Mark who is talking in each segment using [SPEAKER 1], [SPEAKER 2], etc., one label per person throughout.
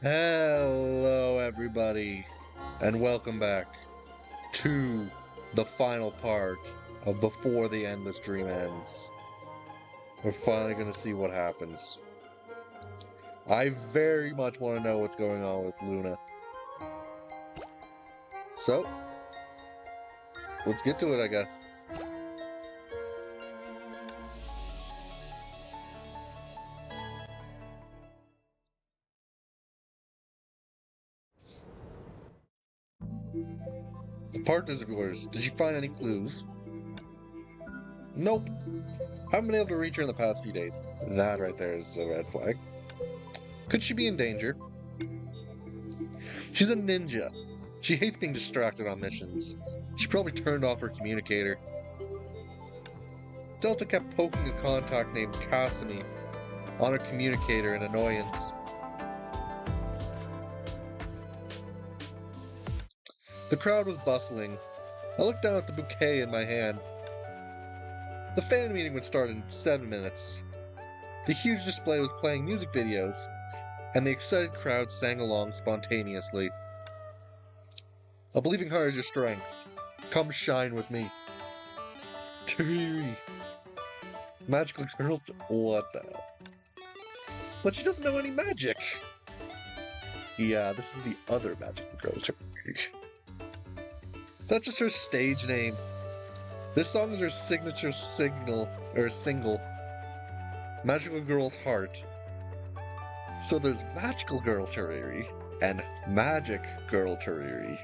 [SPEAKER 1] Hello, everybody, and welcome back to the final part of Before the Endless Dream Ends. We're finally going to see what happens. I very much want to know what's going on with Luna. So, let's get to it, I guess. The partners of yours, did you find any clues? Nope. Haven't been able to reach her in the past few days. That right there is a red flag. Could she be in danger? She's a ninja. She hates being distracted on missions. She probably turned off her communicator. Delta kept poking a contact named Cassimy on her communicator in annoyance. The crowd was bustling. I looked down at the bouquet in my hand. The fan meeting would start in 7 minutes. The huge display was playing music videos, and the excited crowd sang along spontaneously. A believing heart is your strength. Come shine with me. Tariri. Magical girl. What the hell? But she doesn't know any magic. Yeah, this is the other magical girl. Tariri. That's just her stage name. This song is her signature single. Magical Girl's Heart. So there's Magical Girl Tariri and Magic Girl Tariri.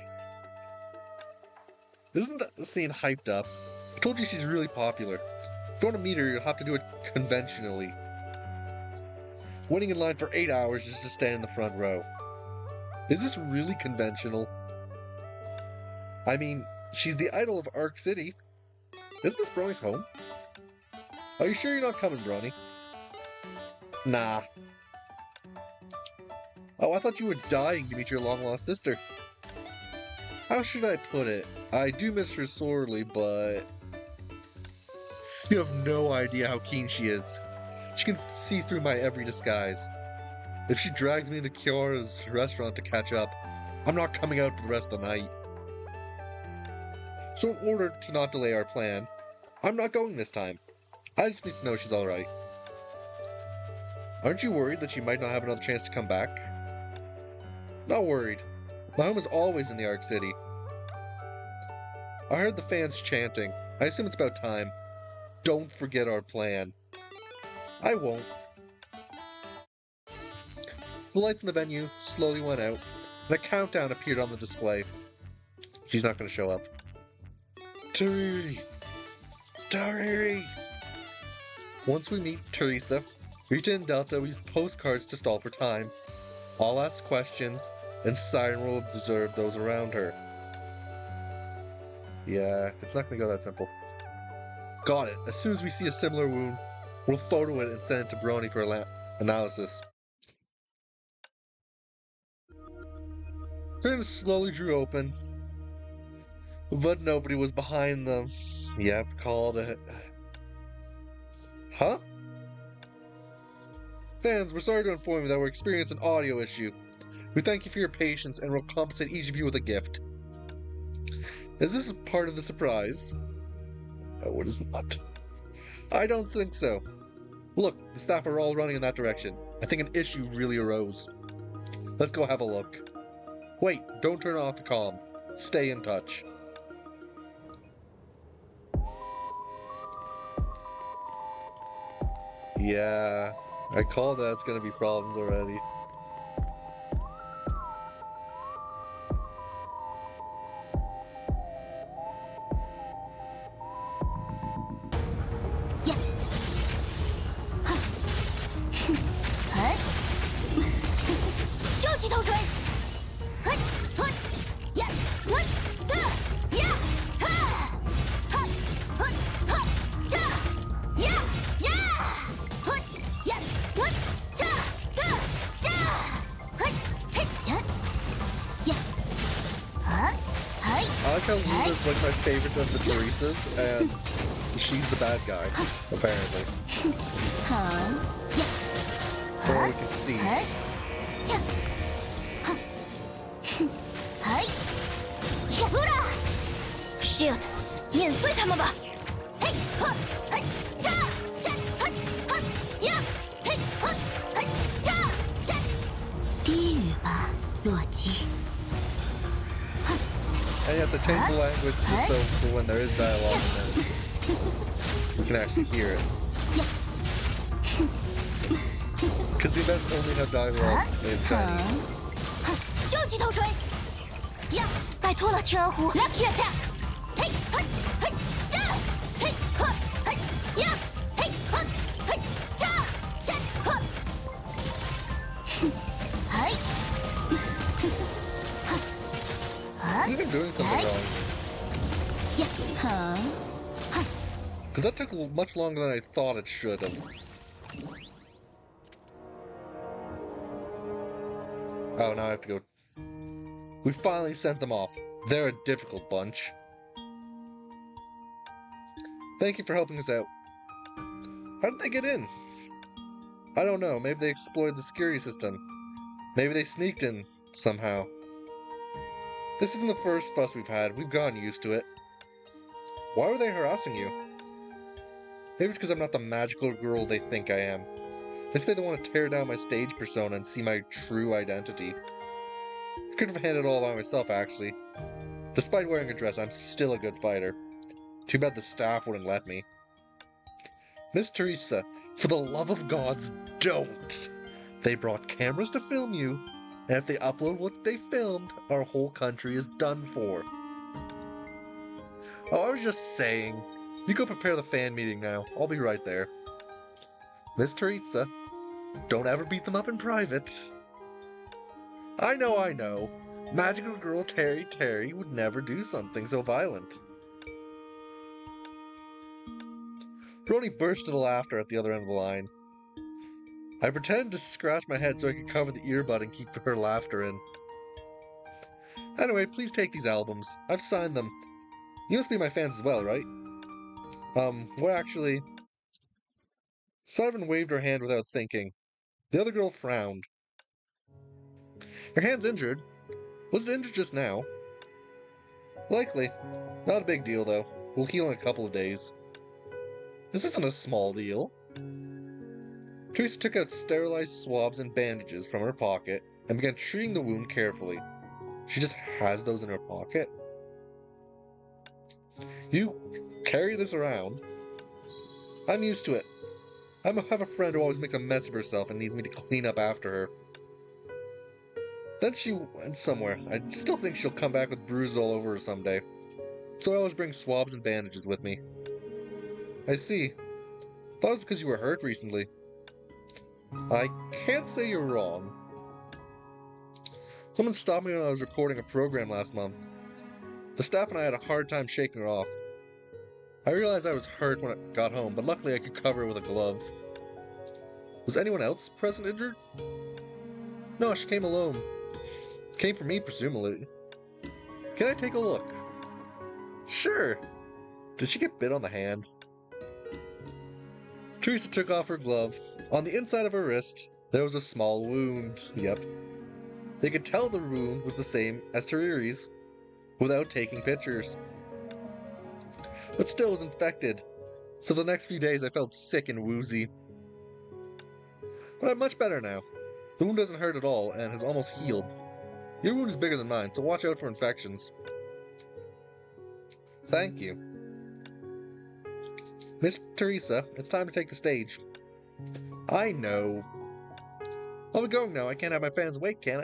[SPEAKER 1] Isn't that scene hyped up? I told you she's really popular. If you want to meet her, you'll have to do it conventionally. Waiting in line for 8 hours just to stand in the front row. Is this really conventional? I mean, she's the idol of Arc City. Isn't this Brony's home? Are you sure you're not coming, Brony? Nah. Oh, I thought you were dying to meet your long-lost sister. How should I put it? I do miss her sorely, but... You have no idea how keen she is. She can see through my every disguise. If she drags me into Kiara's restaurant to catch up, I'm not coming out for the rest of the night. So in order to not delay our plan, I'm not going this time. I just need to know she's alright. Aren't you worried that she might not have another chance to come back? Not worried. My home is always in the Arc City. I heard the fans chanting. I assume it's about time. Don't forget our plan. I won't. The lights in the venue slowly went out, and a countdown appeared on the display. She's not going to show up. Tariri! Tariri! Once we meet Teresa, Rita and Delta will use postcards to stall for time. I'll ask questions, and Siren will observe those around her. Yeah, it's not gonna go that simple. Got it. As soon as we see a similar wound, we'll photo it and send it to Brony for analysis. Curtains slowly drew open, but nobody was behind them. Yep, called it. Huh? Fans, we're sorry to inform you that we're experiencing an audio issue. We thank you for your patience and will compensate each of you with a gift. Is this part of the surprise? No, it is not. I don't think so. Look, the staff are all running in that direction. I think an issue really arose. Let's go have a look. Wait, don't turn off the comm. Stay in touch. Yeah, I called that it's gonna be problems already. I like how Luna's like my favorite of the Teresas, and she's the bad guy, apparently. From what we can see.
[SPEAKER 2] Shield，碾碎他们吧！嘿，呵，嘿，炸，炸，嘿，呵，呀，嘿，呵，嘿，炸，炸。低语吧，洛基。
[SPEAKER 1] And yes, I changed the language just so for when there is dialogue in this, you can actually hear it. Because the events only have dialogue in Chinese.
[SPEAKER 2] 究极头锤！呀，拜托了，天鹅湖 ，Lucky Attack！ 嘿，嘿，嘿，炸！嘿，呵，嘿，呀，嘿，呵，嘿，炸，炸，呵，嘿，I
[SPEAKER 1] think I'm doing something wrong.
[SPEAKER 2] 呀，哈，
[SPEAKER 1] Because that took much longer than I thought it should have. Oh, now I have to go. We finally sent them off. They're a difficult bunch. Thank you for helping us out. How did they get in? I don't know. Maybe they explored the security system. Maybe they sneaked in somehow. This isn't the first bus we've had. We've gotten used to it. Why were they harassing you? Maybe it's because I'm not the magical girl they think I am. They say they want to tear down my stage persona and see my true identity. I could have handled it all by myself, actually. Despite wearing a dress, I'm still a good fighter. Too bad the staff wouldn't let me. Miss Teresa, for the love of gods, don't! They brought cameras to film you, and if they upload what they filmed, our whole country is done for. Oh, I was just saying. You go prepare the fan meeting now. I'll be right there. Miss Teresa, don't ever beat them up in private. I know. Magical girl Terry would never do something so violent. Brony burst into laughter at the other end of the line. I pretended to scratch my head so I could cover the earbud and keep her laughter in. Anyway, please take these albums. I've signed them. You must be my fans as well, right? Well, actually... Siren waved her hand without thinking. The other girl frowned. Your hand's injured. Was it injured just now? Likely. Not a big deal, though. We'll heal in a couple of days. This isn't a small deal. Teresa took out sterilized swabs and bandages from her pocket and began treating the wound carefully. She just has those in her pocket? You carry this around? I'm used to it. I have a friend who always makes a mess of herself and needs me to clean up after her. Then she went somewhere. I still think she'll come back with bruises all over her someday. So I always bring swabs and bandages with me. I see. Thought it was because you were hurt recently. I can't say you're wrong. Someone stopped me when I was recording a program last month. The staff and I had a hard time shaking her off. I realized I was hurt when I got home, but luckily I could cover it with a glove. Was anyone else present injured? No, she came alone. Came for me, presumably. Can I take a look? Sure. Did she get bit on the hand? Teresa took off her glove. On the inside of her wrist, there was a small wound. Yep. They could tell the wound was the same as Teriri's without taking pictures. But still was infected, so the next few days I felt sick and woozy. But I'm much better now. The wound doesn't hurt at all and has almost healed. Your wound is bigger than mine, so watch out for infections. Thank you. Miss Teresa, it's time to take the stage. I know. I'll be going now. I can't have my fans wait, can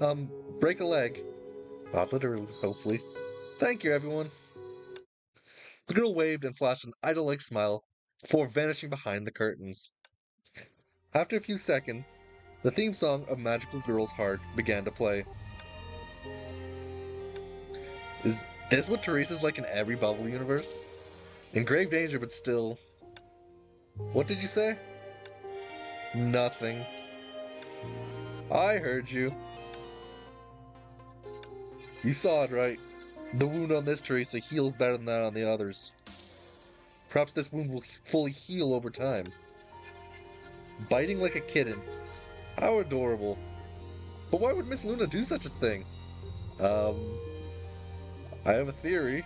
[SPEAKER 1] I? Break a leg. Not literally, hopefully. Thank you, everyone. The girl waved and flashed an idol-like smile before vanishing behind the curtains. After a few seconds, the theme song of Magical Girl's Heart began to play. Is this what Teresa's like in every Bubble universe? In grave danger, but still. What did you say? Nothing. I heard you. You saw it right. The wound on this Teresa heals better than that on the others. Perhaps this wound will fully heal over time. Biting like a kitten. How adorable. But why would Miss Luna do such a thing? I have a theory.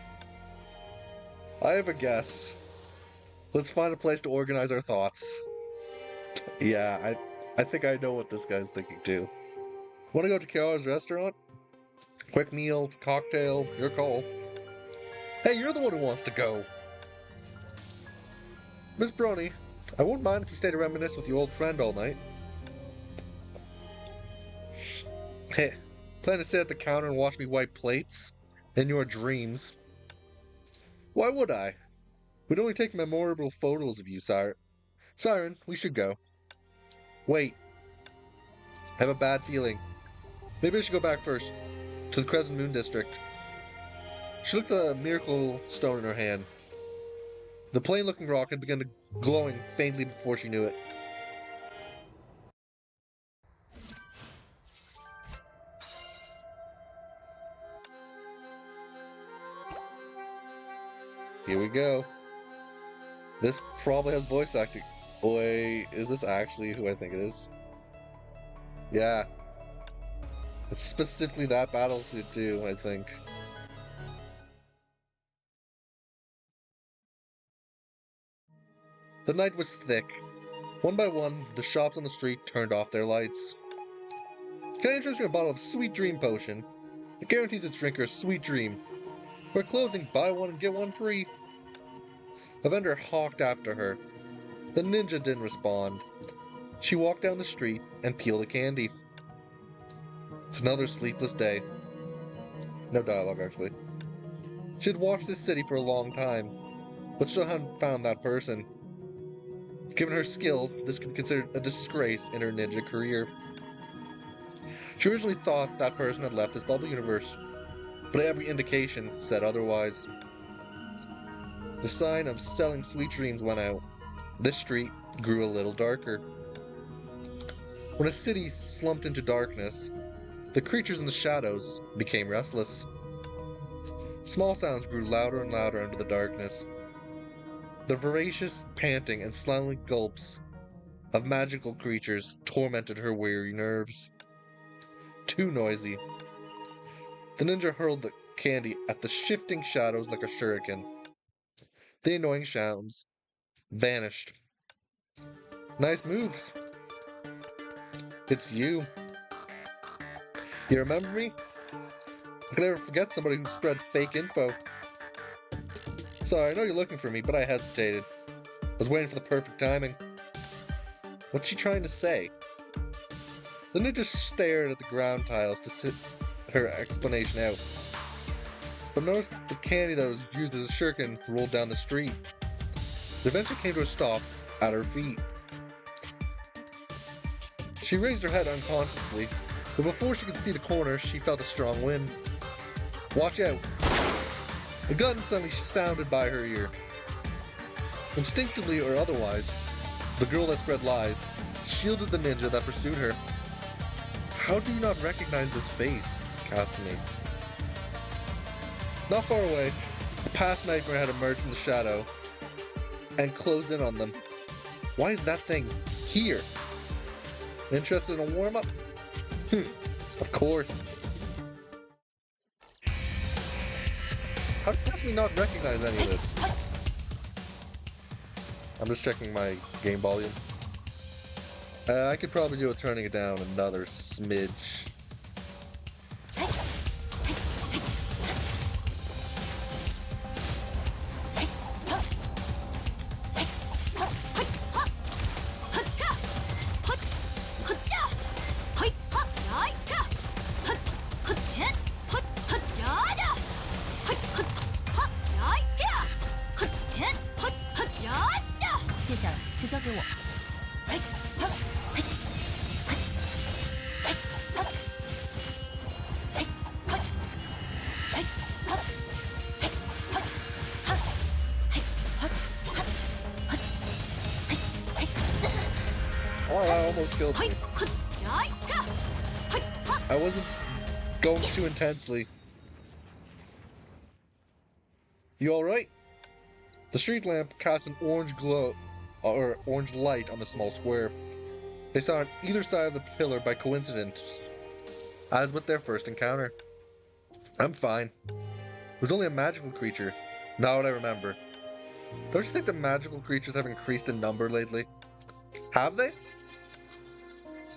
[SPEAKER 1] I have a guess. Let's find a place to organize our thoughts. Yeah, I think I know what this guy's thinking too. Want to go to Kiara's restaurant? Quick meal, cocktail, your call. Hey, you're the one who wants to go. Miss Brony, I won't mind if you stay to reminisce with your old friend all night. Hey, plan to sit at the counter and watch me wipe plates? In your dreams. Why would I? We'd only take memorable photos of you, Siren, we should go. Wait. I have a bad feeling. Maybe I should go back first, to the Crescent Moon District. She looked at the miracle stone in her hand. The plain-looking rock had begun glowing faintly before she knew it. Here we go. This probably has voice acting. Wait, is this actually who I think it is? Yeah. It's specifically that battlesuit too, I think. The night was thick. One by one, the shops on the street turned off their lights. Can I interest you in a bottle of Sweet Dream Potion? It guarantees its drinker a sweet dream. We're closing, buy one and get one free. A vendor hawked after her. The ninja didn't respond. She walked down the street and peeled a candy. It's another sleepless day. No dialogue, actually. She had watched this city for a long time, but still hadn't found that person. Given her skills, this could be considered a disgrace in her ninja career. She originally thought that person had left this bubble universe, but every indication said otherwise. The sign of selling sweet dreams went out. This street grew a little darker. When a city slumped into darkness, the creatures in the shadows became restless. Small sounds grew louder and louder under the darkness. The voracious panting and slanting gulps of magical creatures tormented her weary nerves. Too noisy. The ninja hurled the candy at the shifting shadows like a shuriken. The annoying sounds vanished. Nice moves. It's you. You remember me? I can never forget somebody who spread fake info. Sorry, I know you're looking for me, but I hesitated. I was waiting for the perfect timing. What's she trying to say? The ninja stared at the ground tiles to sit her explanation out, but noticed the candy that was used as a shuriken rolled down the street. It eventually came to a stop at her feet. She raised her head unconsciously, but before she could see the corner, she felt a strong wind. Watch out! A gun suddenly sounded by her ear. Instinctively or otherwise, the girl that spread lies shielded the ninja that pursued her. How do you not recognize this face, Kasumi? Not far away, a past nightmare had emerged from the shadow and closed in on them. Why is that thing here? Interested in a warm-up? Of course. How does Kasumi not recognize any of this? I'm just checking my game volume. I could probably do with turning it down another smidge. Oh, that almost killed me. I wasn't going too intensely. You alright? The street lamp cast an orange glow, or orange light on the small square. They saw on either side of the pillar by coincidence, as with their first encounter. I'm fine. was only a magical creature. Not what I remember. Don't you think the magical creatures have increased in number lately? Have they?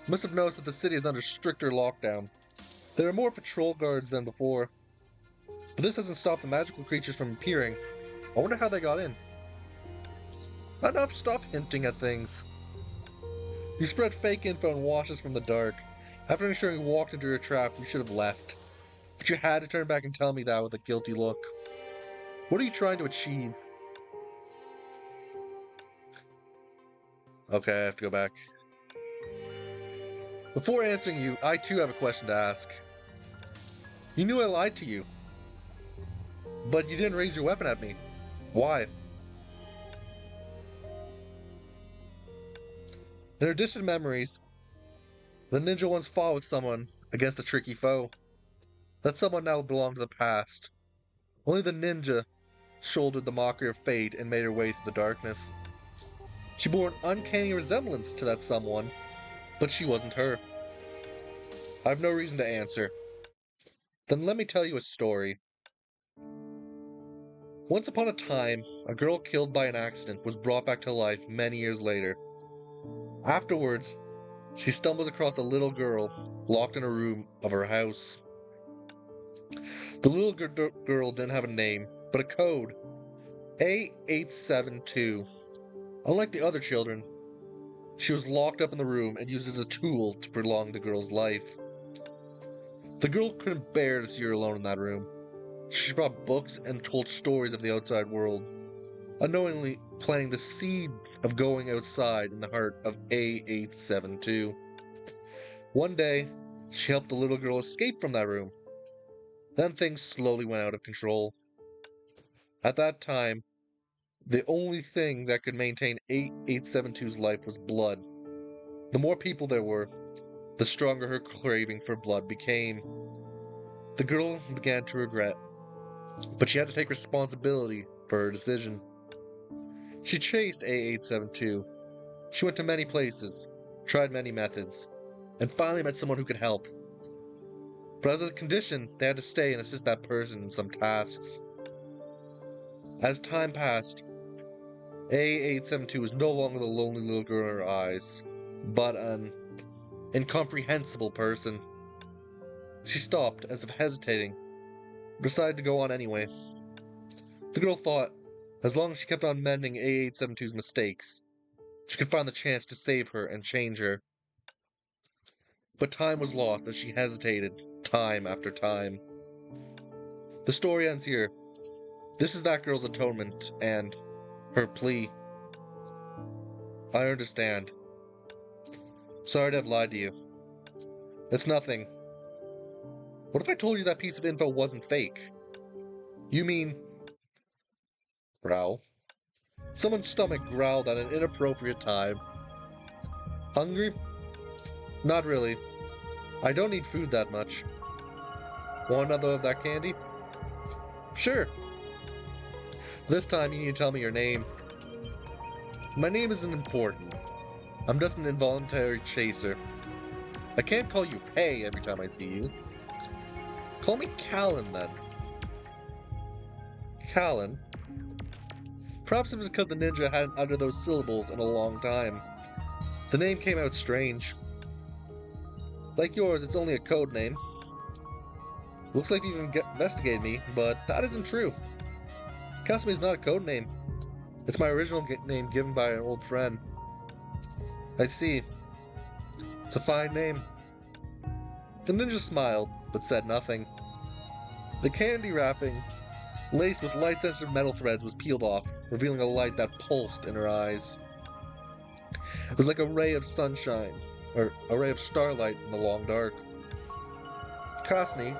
[SPEAKER 1] Must have noticed that the city is under stricter lockdown. There are more patrol guards than before. But this hasn't stopped the magical creatures from appearing. I wonder how they got in. Enough, stop hinting at things. You spread fake info and watched us from the dark. After ensuring we walked into your trap, you should have left. But you had to turn back and tell me that with a guilty look. What are you trying to achieve? Okay, I have to go back. Before answering you, I too have a question to ask. You knew I lied to you. But you didn't raise your weapon at me. Why? In our distant memories, the ninja once fought with someone against a tricky foe. That someone now belonged to the past. Only the ninja shouldered the mockery of fate and made her way through the darkness. She bore an uncanny resemblance to that someone, but she wasn't her. I have no reason to answer. Then let me tell you a story. Once upon a time, a girl killed by an accident was brought back to life many years later. Afterwards, she stumbled across a little girl locked in a room of her house. The little girl didn't have a name, but a code. A872. Unlike the other children, she was locked up in the room and used as a tool to prolong the girl's life. The girl couldn't bear to see her alone in that room. She brought books and told stories of the outside world, unknowingly planting the seed of going outside in the heart of A872. One day, she helped the little girl escape from that room. Then things slowly went out of control. At that time, the only thing that could maintain A872's life was blood. The more people there were, the stronger her craving for blood became. The girl began to regret, but she had to take responsibility for her decision. She chased A872. She went to many places, tried many methods, and finally met someone who could help. But as a condition, they had to stay and assist that person in some tasks. As time passed, A872 was no longer the lonely little girl in her eyes, but an incomprehensible person. She stopped, as if hesitating, but decided to go on anyway. The girl thought, as long as she kept on mending A872's mistakes, she could find the chance to save her and change her. But time was lost as she hesitated, time after time. The story ends here. This is that girl's atonement, and her plea. I understand. Sorry to have lied to you. It's nothing. What if I told you that piece of info wasn't fake? You mean... Growl. Someone's stomach growled at an inappropriate time. Hungry? Not really. I don't need food that much. Want another of that candy? Sure. This time you need to tell me your name. My name isn't important. I'm just an involuntary chaser. I can't call you Hey every time I see you. Call me Callan then. Callan? Perhaps it was because the ninja hadn't uttered those syllables in a long time. The name came out strange. Like yours, it's only a code name. Looks like you've investigated me, but that isn't true. Kasumi is not a code name. It's my original name given by an old friend. I see. It's a fine name. The ninja smiled, but said nothing. The candy wrapping, laced with light-sensitive metal threads, was peeled off, revealing a light that pulsed in her eyes. It was like a ray of sunshine, or a ray of starlight in the long dark. Kasumi,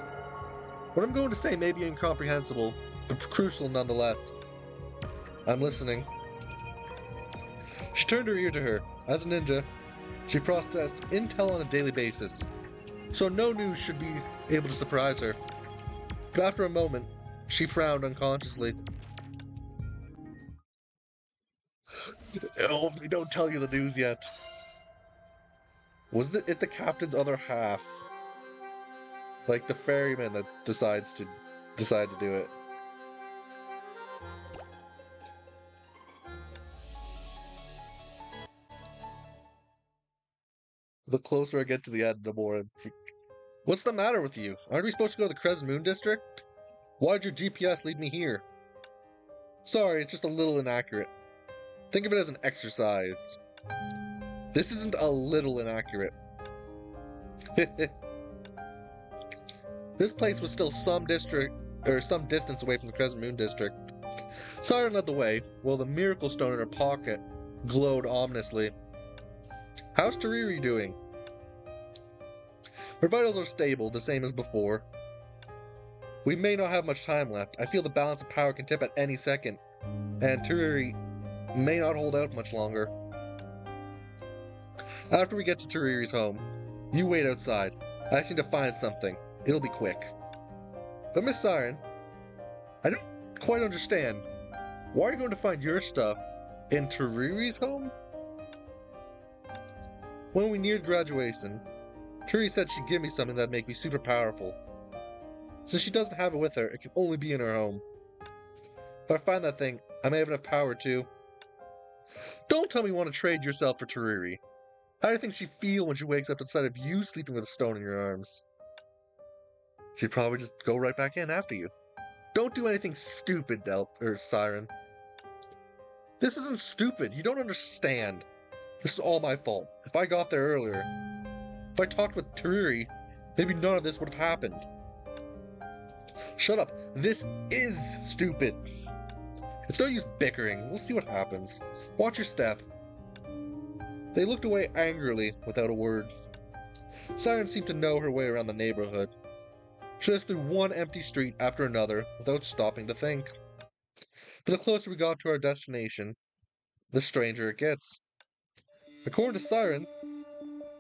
[SPEAKER 1] what I'm going to say may be incomprehensible, but crucial nonetheless. I'm listening. She turned her ear to her. As a ninja, she processed intel on a daily basis, so no news should be able to surprise her. But after a moment, she frowned unconsciously. Oh, we don't tell you the news yet. Was it the captain's other half? Like the ferryman that decide to do it. The closer I get to the end, the more I'm... What's the matter with you? Aren't we supposed to go to the Crescent Moon District? Why'd your GPS lead me here? Sorry, it's just a little inaccurate. Think of it as an exercise. This isn't a little inaccurate. This place was still some distance away from the Crescent Moon District. Siren led the way, while the Miracle Stone in her pocket glowed ominously. How's Tariri doing? Her vitals are stable, the same as before. We may not have much time left. I feel the balance of power can tip at any second, and Tariri may not hold out much longer. After we get to Tariri's home, you wait outside. I just need to find something. It'll be quick. But Miss Siren, I don't quite understand. Why are you going to find your stuff in Tariri's home? When we neared graduation, Tariri said she'd give me something that'd make me super powerful. Since she doesn't have it with her, it can only be in her home. If I find that thing, I may have enough power too. Don't tell me you want to trade yourself for Tariri. How do you think she'd feel when she wakes up to the sight of you sleeping with a stone in your arms? She'd probably just go right back in after you. Don't do anything stupid, Siren. This isn't stupid. You don't understand. This is all my fault. If I got there earlier, if I talked with Tariri, maybe none of this would have happened. Shut up. This is stupid. It's no use bickering. We'll see what happens. Watch your step. They looked away angrily, without a word. Siren seemed to know her way around the neighborhood. She led us through one empty street after another, without stopping to think. But the closer we got to our destination, the stranger it gets. According to Siren,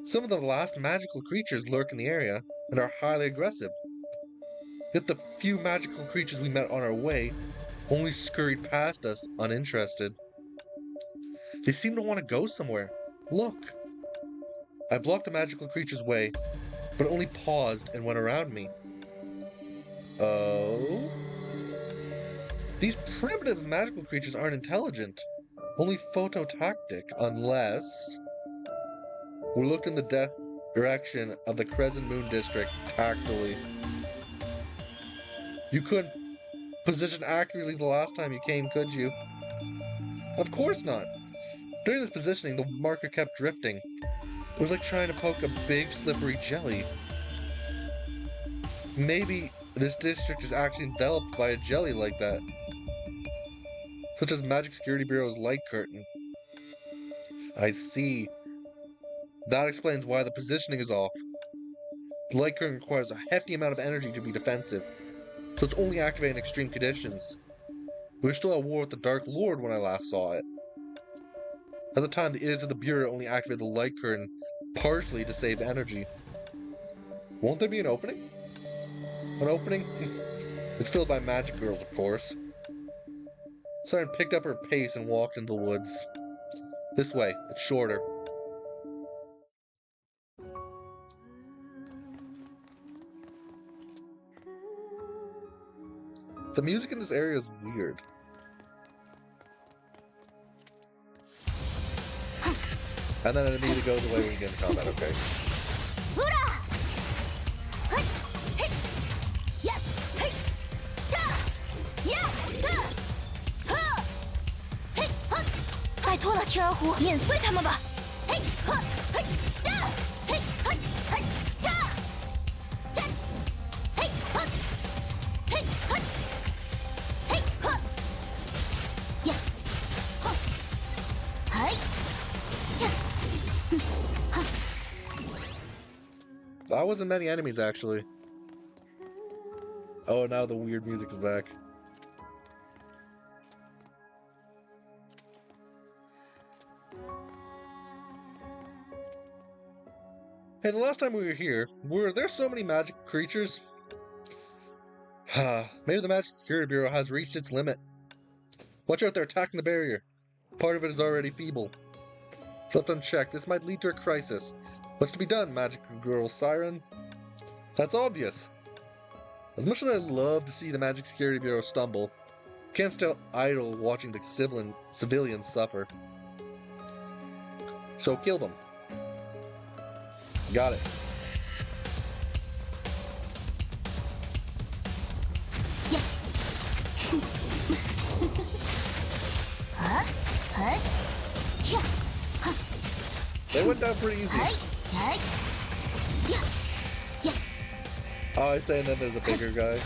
[SPEAKER 1] some of the last magical creatures lurk in the area and are highly aggressive. Yet the few magical creatures we met on our way only scurried past us, uninterested. They seem to want to go somewhere. Look. I blocked the magical creature's way, but it only paused and went around me. Oh? These primitive magical creatures aren't intelligent, only phototactic, unless... We looked in the direction of the Crescent Moon District tactily. You couldn't position accurately the last time you came, could you? Of course not. During this positioning, the marker kept drifting. It was like trying to poke a big, slippery jelly. Maybe this district is actually enveloped by a jelly like that. Such as Magic Security Bureau's light curtain. I see. That explains why the positioning is off. The light curtain requires a hefty amount of energy to be defensive, so it's only activated in extreme conditions. We were still at war with the Dark Lord when I last saw it. At the time, the idiots of the Bureau only activated the light curtain partially to save energy. Won't there be an opening? An opening? It's filled by magic girls, of course. Siren picked up her pace and walked into the woods. This way, it's shorter. The music in this area is weird. And then it immediately goes away when you get into combat, okay. That wasn't many enemies, actually. Oh, now the weird music is back. Hey, the last time we were here, were there so many magic creatures? Maybe the Magic Security Bureau has reached its limit. Watch out, they're attacking the barrier. Part of it is already feeble. If left unchecked, this might lead to a crisis. What's to be done, Magic Girl Siren? That's obvious. As much as I'd love to see the Magic Security Bureau stumble, can't stay idle watching the civilians suffer. So kill them. Got it. They went down pretty easy. Oh, I say, and then there's a bigger guy.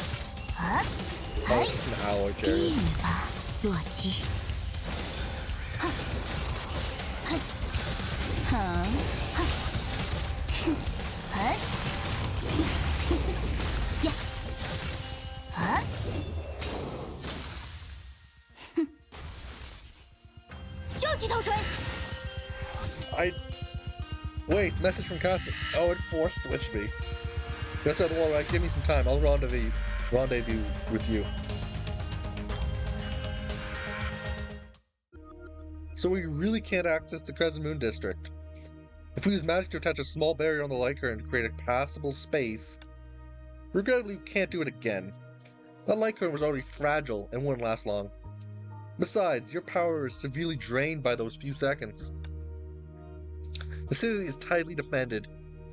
[SPEAKER 1] Oh, it's just an alloy chariot. Wait, message from Casa. Oh, it force switched me. Go outside the wall, right? Give me some time. I'll rendezvous with you. So we really can't access the Crescent Moon District. If we use magic to attach a small barrier on the light current and create a passable space, regrettably we can't do it again. That light current was already fragile and wouldn't last long. Besides, your power is severely drained by those few seconds. The city is tightly defended.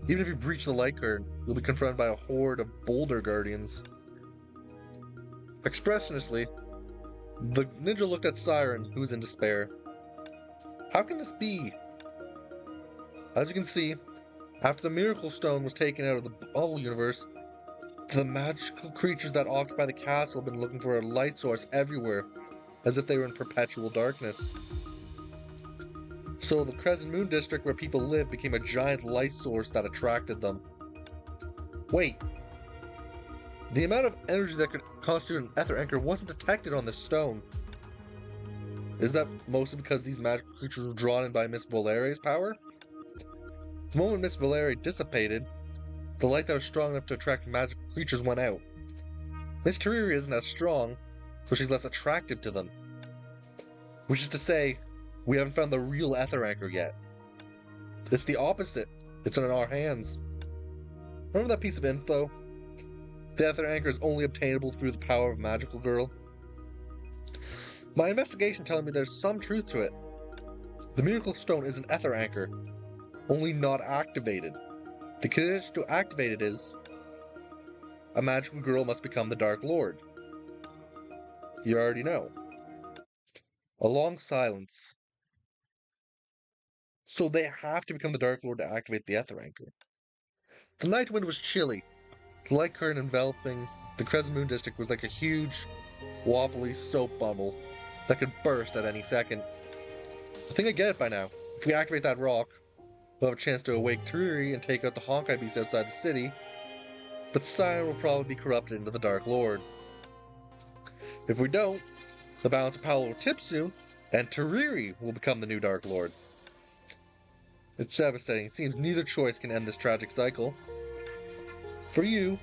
[SPEAKER 1] Even if you breach the light current, you'll be confronted by a horde of boulder guardians. Expressionlessly, the ninja looked at Siren, who was in despair. How can this be? As you can see, after the Miracle Stone was taken out of the Bubble Universe, the magical creatures that occupy the castle have been looking for a light source everywhere, as if they were in perpetual darkness. So the Crescent Moon District where people live became a giant light source that attracted them. Wait. The amount of energy that could constitute an ether anchor wasn't detected on this stone. Is that mostly because these magical creatures were drawn in by Miss Valeria's power? The moment Miss Valeria dissipated, the light that was strong enough to attract magical creatures went out. Miss Teriri isn't as strong, so she's less attractive to them. Which is to say, we haven't found the real ether anchor yet. It's the opposite. It's in our hands. Remember that piece of info? The ether anchor is only obtainable through the power of Magical Girl. My investigation telling me there's some truth to it. The Miracle Stone is an ether anchor, only not activated. The condition to activate it is a Magical Girl must become the Dark Lord. You already know. A long silence. So they have to become the Dark Lord to activate the ether anchor. The night wind was chilly. The light current enveloping the Crescent Moon District was like a huge, wobbly soap bubble that could burst at any second. I think I get it by now. If we activate that rock, we'll have a chance to awake Teriri and take out the Honkai beast outside the city, but Siren will probably be corrupted into the Dark Lord. If we don't, the balance of power will tip soon, and Teriri will become the new Dark Lord. It's devastating. It seems neither choice can end this tragic cycle. For you,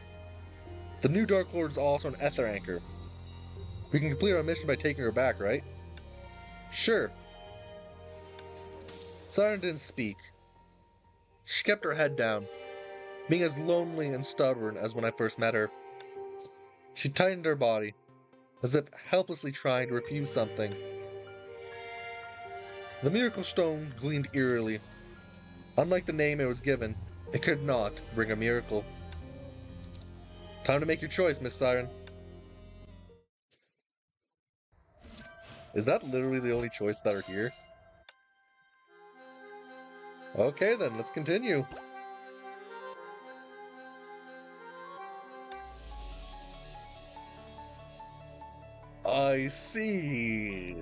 [SPEAKER 1] the new Dark Lord is also an ether anchor. We can complete our mission by taking her back, right? Sure. Siren didn't speak. She kept her head down, being as lonely and stubborn as when I first met her. She tightened her body, as if helplessly trying to refuse something. The Miracle Stone gleamed eerily. Unlike the name it was given, it could not bring a miracle. Time to make your choice, Miss Siren. Is that literally the only choice that are here? Okay then, let's continue. I see.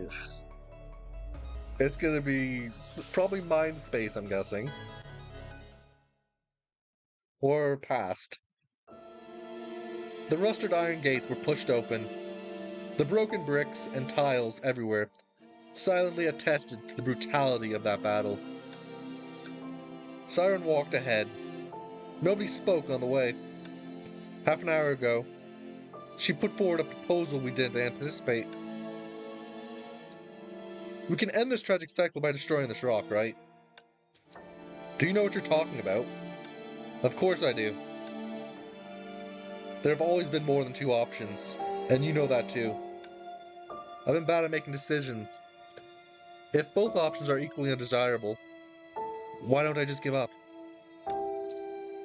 [SPEAKER 1] It's gonna be probably mind space, I'm guessing. Or past. The rusted iron gates were pushed open. The broken bricks and tiles everywhere silently attested to the brutality of that battle. Siren walked ahead. Nobody spoke on the way. Half an hour ago, she put forward a proposal we didn't anticipate. We can end this tragic cycle by destroying this rock, right? Do you know what you're talking about? Of course I do. There have always been more than two options, and you know that too. I've been bad at making decisions. If both options are equally undesirable, why don't I just give up?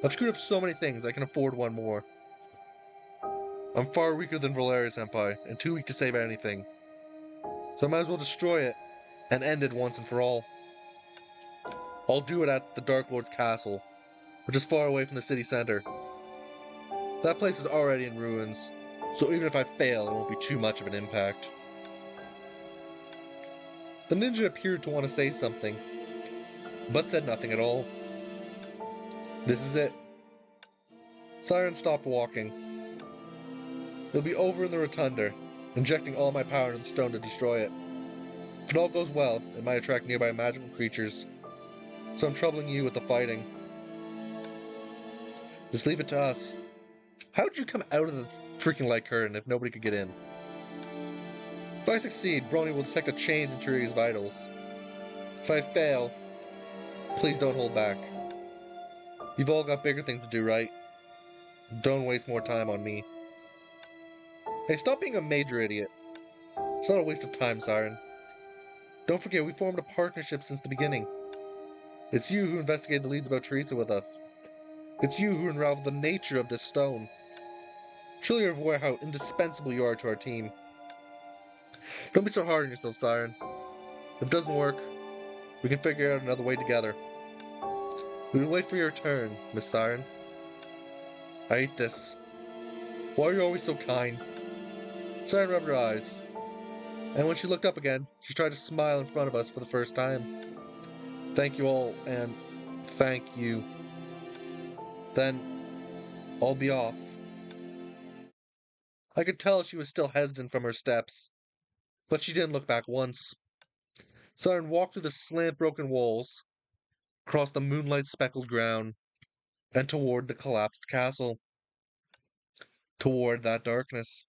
[SPEAKER 1] I've screwed up so many things, I can afford one more. I'm far weaker than Valeria Senpai, and too weak to save anything. So I might as well destroy it, and end it once and for all. I'll do it at the Dark Lord's castle, which is far away from the city center. That place is already in ruins, so even if I fail, it won't be too much of an impact. The ninja appeared to want to say something, but said nothing at all. This is it. Siren stopped walking. It'll be over in the rotunda, injecting all my power into the stone to destroy it. If it all goes well, it might attract nearby magical creatures, so I'm troubling you with the fighting. Just leave it to us. How'd you come out of the freaking light curtain if nobody could get in? If I succeed, Brony will detect a change in Tiri's vitals. If I fail, please don't hold back. You've all got bigger things to do, right? Don't waste more time on me. Hey, stop being a major idiot. It's not a waste of time, Siren. Don't forget, we formed a partnership since the beginning. It's you who investigated the leads about Teresa with us. It's you who unraveled the nature of this stone. Surely you're aware how indispensable you are to our team. Don't be so hard on yourself, Siren. If it doesn't work, we can figure out another way together. We will wait for your turn, Miss Siren. I hate this. Why are you always so kind? Siren rubbed her eyes, and when she looked up again, she tried to smile in front of us for the first time. Thank you all, and thank you. Then, I'll be off. I could tell she was still hesitant from her steps, but she didn't look back once. Siren walked through the slant-broken walls, across the moonlight-speckled ground, and toward the collapsed castle. Toward that darkness.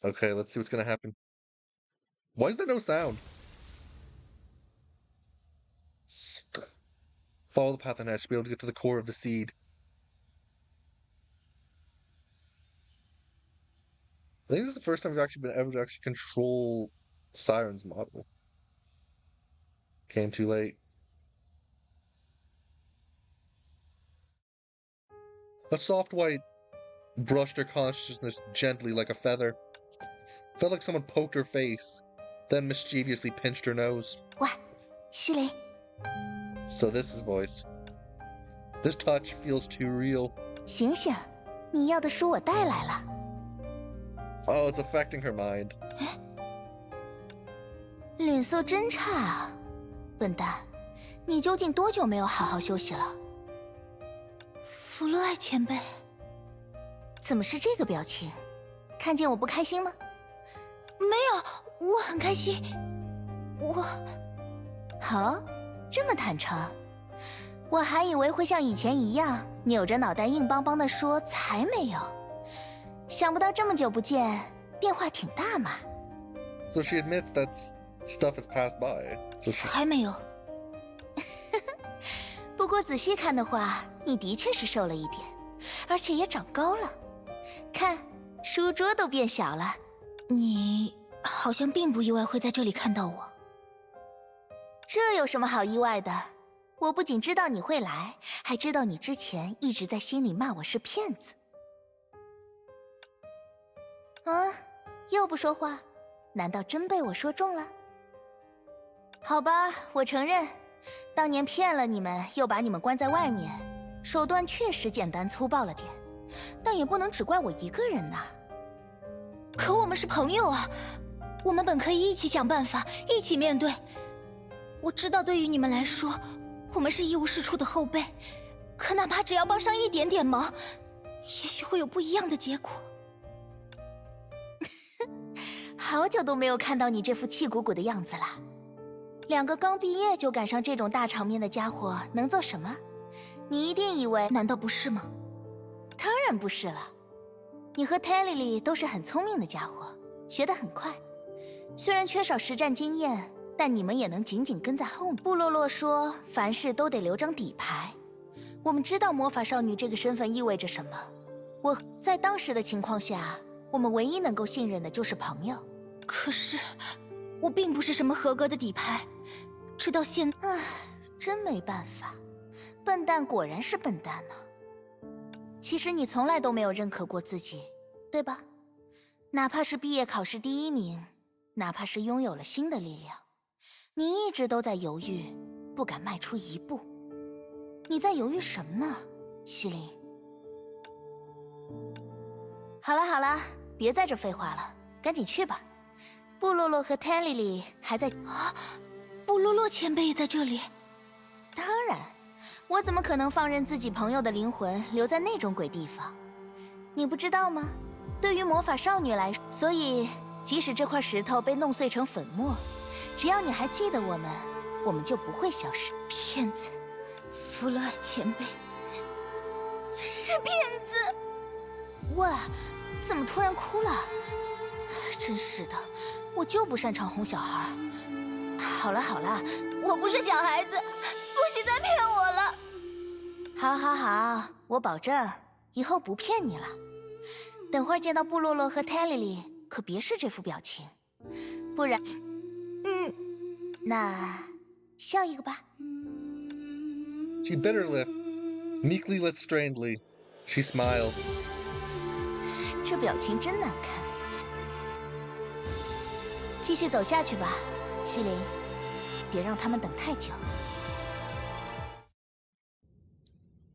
[SPEAKER 1] Okay, let's see what's gonna happen. Why is there no sound? Follow the path on edge to be able to get to the core of the seed. I think this is the first time we've actually been able to actually control Siren's model. Came too late. A soft white brushed her consciousness gently like a feather. Felt like someone poked her face, then mischievously pinched her nose.
[SPEAKER 2] What? Sirin.
[SPEAKER 1] So this is voiced. This touch feels too real.
[SPEAKER 2] 醒醒，你要的书我带来了。
[SPEAKER 1] Oh, it's affecting her mind.
[SPEAKER 2] 脸色真差啊，笨蛋！你究竟多久没有好好休息了？弗洛艾前辈，怎么是这个表情？看见我不开心吗？没有，我很开心。我……好，这么坦诚，我还以为会像以前一样扭着脑袋硬邦邦地说才没有，想不到这么久不见，变化挺大嘛。
[SPEAKER 1] So she admits that stuff has passed by. So she...
[SPEAKER 2] 还没有。不过仔细看的话，你的确是瘦了一点，而且也长高了。看，书桌都变小了。你好像并不意外会在这里看到我。这有什么好意外的？我不仅知道你会来，还知道你之前一直在心里骂我是骗子。啊，又不说话，难道真被我说中了？好吧，我承认，当年骗了你们，又把你们关在外面，手段确实简单粗暴了点，但也不能只怪我一个人呐。可我们是朋友啊，我们本可以一起想办法，一起面对。我知道对于你们来说，我们是一无是处的后辈，可哪怕只要帮上一点点忙，也许会有不一样的结果。好久都没有看到你这副气鼓鼓的样子了。两个刚毕业就赶上这种大场面的家伙能做什么？你一定以为……难道不是吗？当然不是了。你和泰莉莉都是很聪明的家伙，学得很快。虽然缺少实战经验，但你们也能紧紧跟在后面。布洛洛说，凡事都得留张底牌。我们知道魔法少女这个身份意味着什么。我在当时的情况下，我们唯一能够信任的就是朋友。可是，我并不是什么合格的底牌，直到现……唉，真没办法，笨蛋果然是笨蛋呢。其实你从来都没有认可过自己，对吧？哪怕是毕业考试第1名，哪怕是拥有了新的力量，你一直都在犹豫，不敢迈出一步。你在犹豫什么呢，西林？好了好了，别在这废话了，赶紧去吧。布洛洛和泰莉莉还在啊，布洛洛前辈也在这里。当然，我怎么可能放任自己朋友的灵魂留在那种鬼地方？你不知道吗？对于魔法少女来说，所以即使这块石头被弄碎成粉末，只要你还记得我们就不会消失。骗子，弗洛艾前辈是骗子！哇，怎么突然哭了？真是的，我就不擅长哄小孩。好了好了，我不是小孩子，不许再骗我了。好好好，我保证以后不骗你了。等会儿见到布洛洛和泰莉莉，可别是这副表情，不然……那笑一个吧。
[SPEAKER 1] She bit her lip, meekly lit strangely. She smiled.
[SPEAKER 2] 这表情真难看。继续走下去吧，西林，别让他们等太久。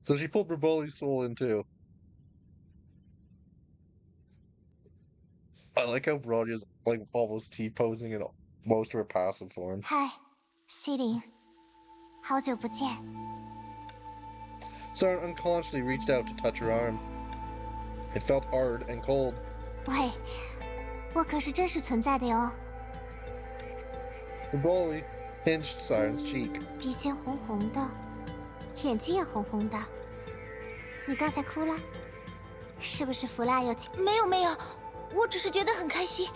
[SPEAKER 1] So she pulled Braboli's soul in too. I like how Brody is like almost T-posing in most of her passive form.
[SPEAKER 2] 嗨，西林，好久不见。
[SPEAKER 1] Siren unconsciously reached out to touch her arm. It felt hard and cold.
[SPEAKER 2] 喂，我可是真实存在的哟。
[SPEAKER 1] Braboli pinched Siren's cheek.
[SPEAKER 2] 鼻尖红红的，眼睛也红红的。你刚才哭了，是不是弗拉有情？没有没有，我只是觉得很开心。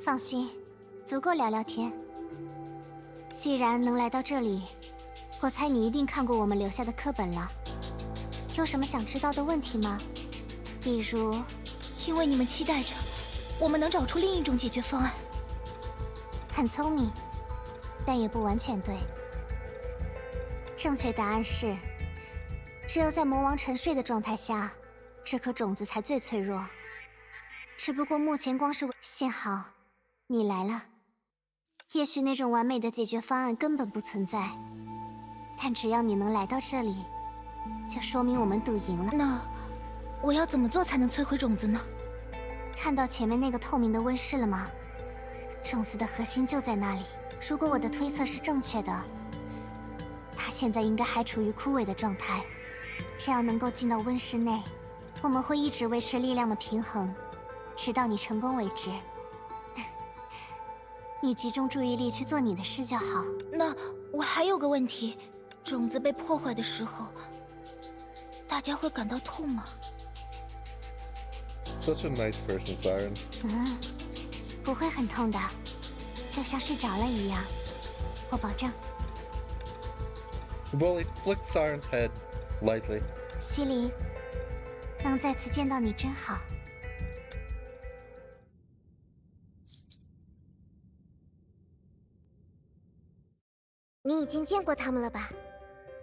[SPEAKER 2] 放心，足够聊聊天。既然能来到这里，我猜你一定看过我们留下的课本了。有什么想知道的问题吗？比如，因为你们期待着我们能找出另一种解决方案。很聪明，但也不完全对。正确答案是，只有在魔王沉睡的状态下，这颗种子才最脆弱。只不过目前光是……幸好你来了。也许那种完美的解决方案根本不存在，但只要你能来到这里，就说明我们赌赢了。那我要怎么做才能摧毁种子呢？看到前面那个透明的温室了吗？种子的核心就在那里。如果我的推测是正确的，它现在应该还处于枯萎的状态。只要能够进到温室内，我们会一直维持力量的平衡，直到你成功为止。你集中注意力去做你的事就好。那我还有个问题，种子被破坏的时候，大家会感到痛吗？
[SPEAKER 1] Such a nice person, Siren.
[SPEAKER 2] 不会很痛的，就像睡着了一样，我保证。
[SPEAKER 1] Braboli flicked Siren's head lightly.
[SPEAKER 2] 西林，能再次见到你真好。你已经见过他们了吧？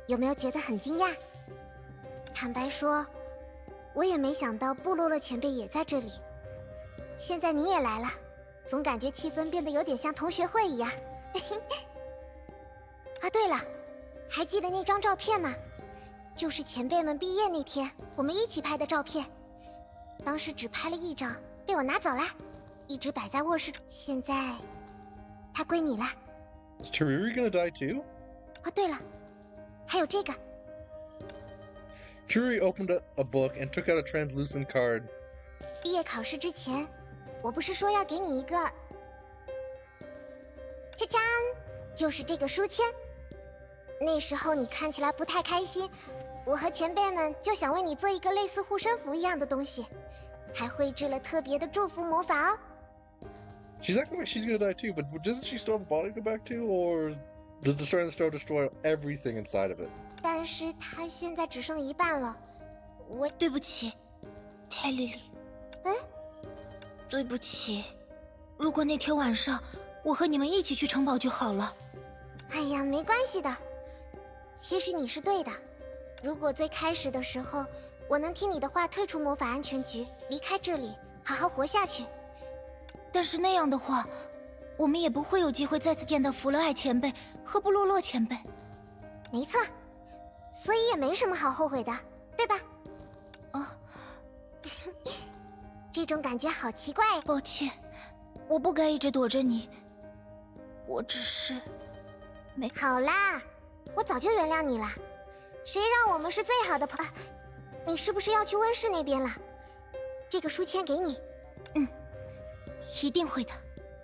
[SPEAKER 2] 有没有觉得很惊讶？坦白说，我也没想到布洛洛前辈也在这里。现在你也来了，总感觉气氛变得有点像同学会一样。啊，对了，还记得那张照片吗？就是前辈们毕业那天我们一起拍的照片。当时只拍了一张，被我拿走了，一直摆在卧室中。现在，它归你了。
[SPEAKER 1] Is Tariri gonna die too?
[SPEAKER 2] 哦，对了，还有这个。
[SPEAKER 1] Tariri opened a book and took out a translucent card.
[SPEAKER 2] 毕业考试之前，我不是说要给你一个，锵锵，就是这个书签。那时候你看起来不太开心，我和前辈们就想为你做一个类似护身符一样的东西，还绘制了特别的祝福魔法哦。
[SPEAKER 1] She's acting like she's gonna die too, but doesn't she still have the body to go back to, or does destroying the stone destroy everything inside of it?
[SPEAKER 2] 但但是它现在只剩一半了，
[SPEAKER 3] 对不起，泰莉莉。对不起，如果那天晚上我和你们一起去城堡就好了。
[SPEAKER 2] 哎呀，没关系的。其实你是对的，如果最开始的时候我能听你的话退出魔法安全局，离开这里，好好活下去。
[SPEAKER 3] 但是那样的话，我们也不会有机会再次见到弗洛艾前辈和布洛洛前辈。
[SPEAKER 2] 没错，所以也没什么好后悔的，对吧？这种感觉好奇怪。
[SPEAKER 3] 抱歉，我不该一直躲着你，我只是没……
[SPEAKER 2] 好啦，我早就原谅你了。谁让我们是最好的朋友？你是不是要去温室那边了？这个书签给你。
[SPEAKER 3] 一定会的。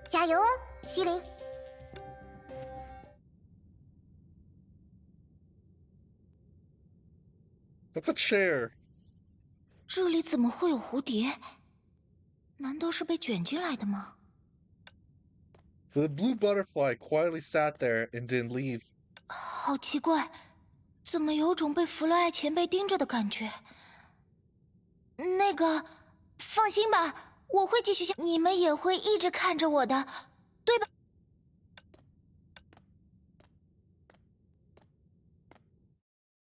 [SPEAKER 2] 加油哦，西林。
[SPEAKER 1] That's a chair.
[SPEAKER 3] 这里怎么会有蝴蝶？难道是被卷进来的吗？
[SPEAKER 1] The blue butterfly quietly sat there and didn't leave.
[SPEAKER 3] 好奇怪，怎么有种被弗洛艾前辈盯着的感觉？那个，放心吧，我会继续你们也会一直看着我的，对吧？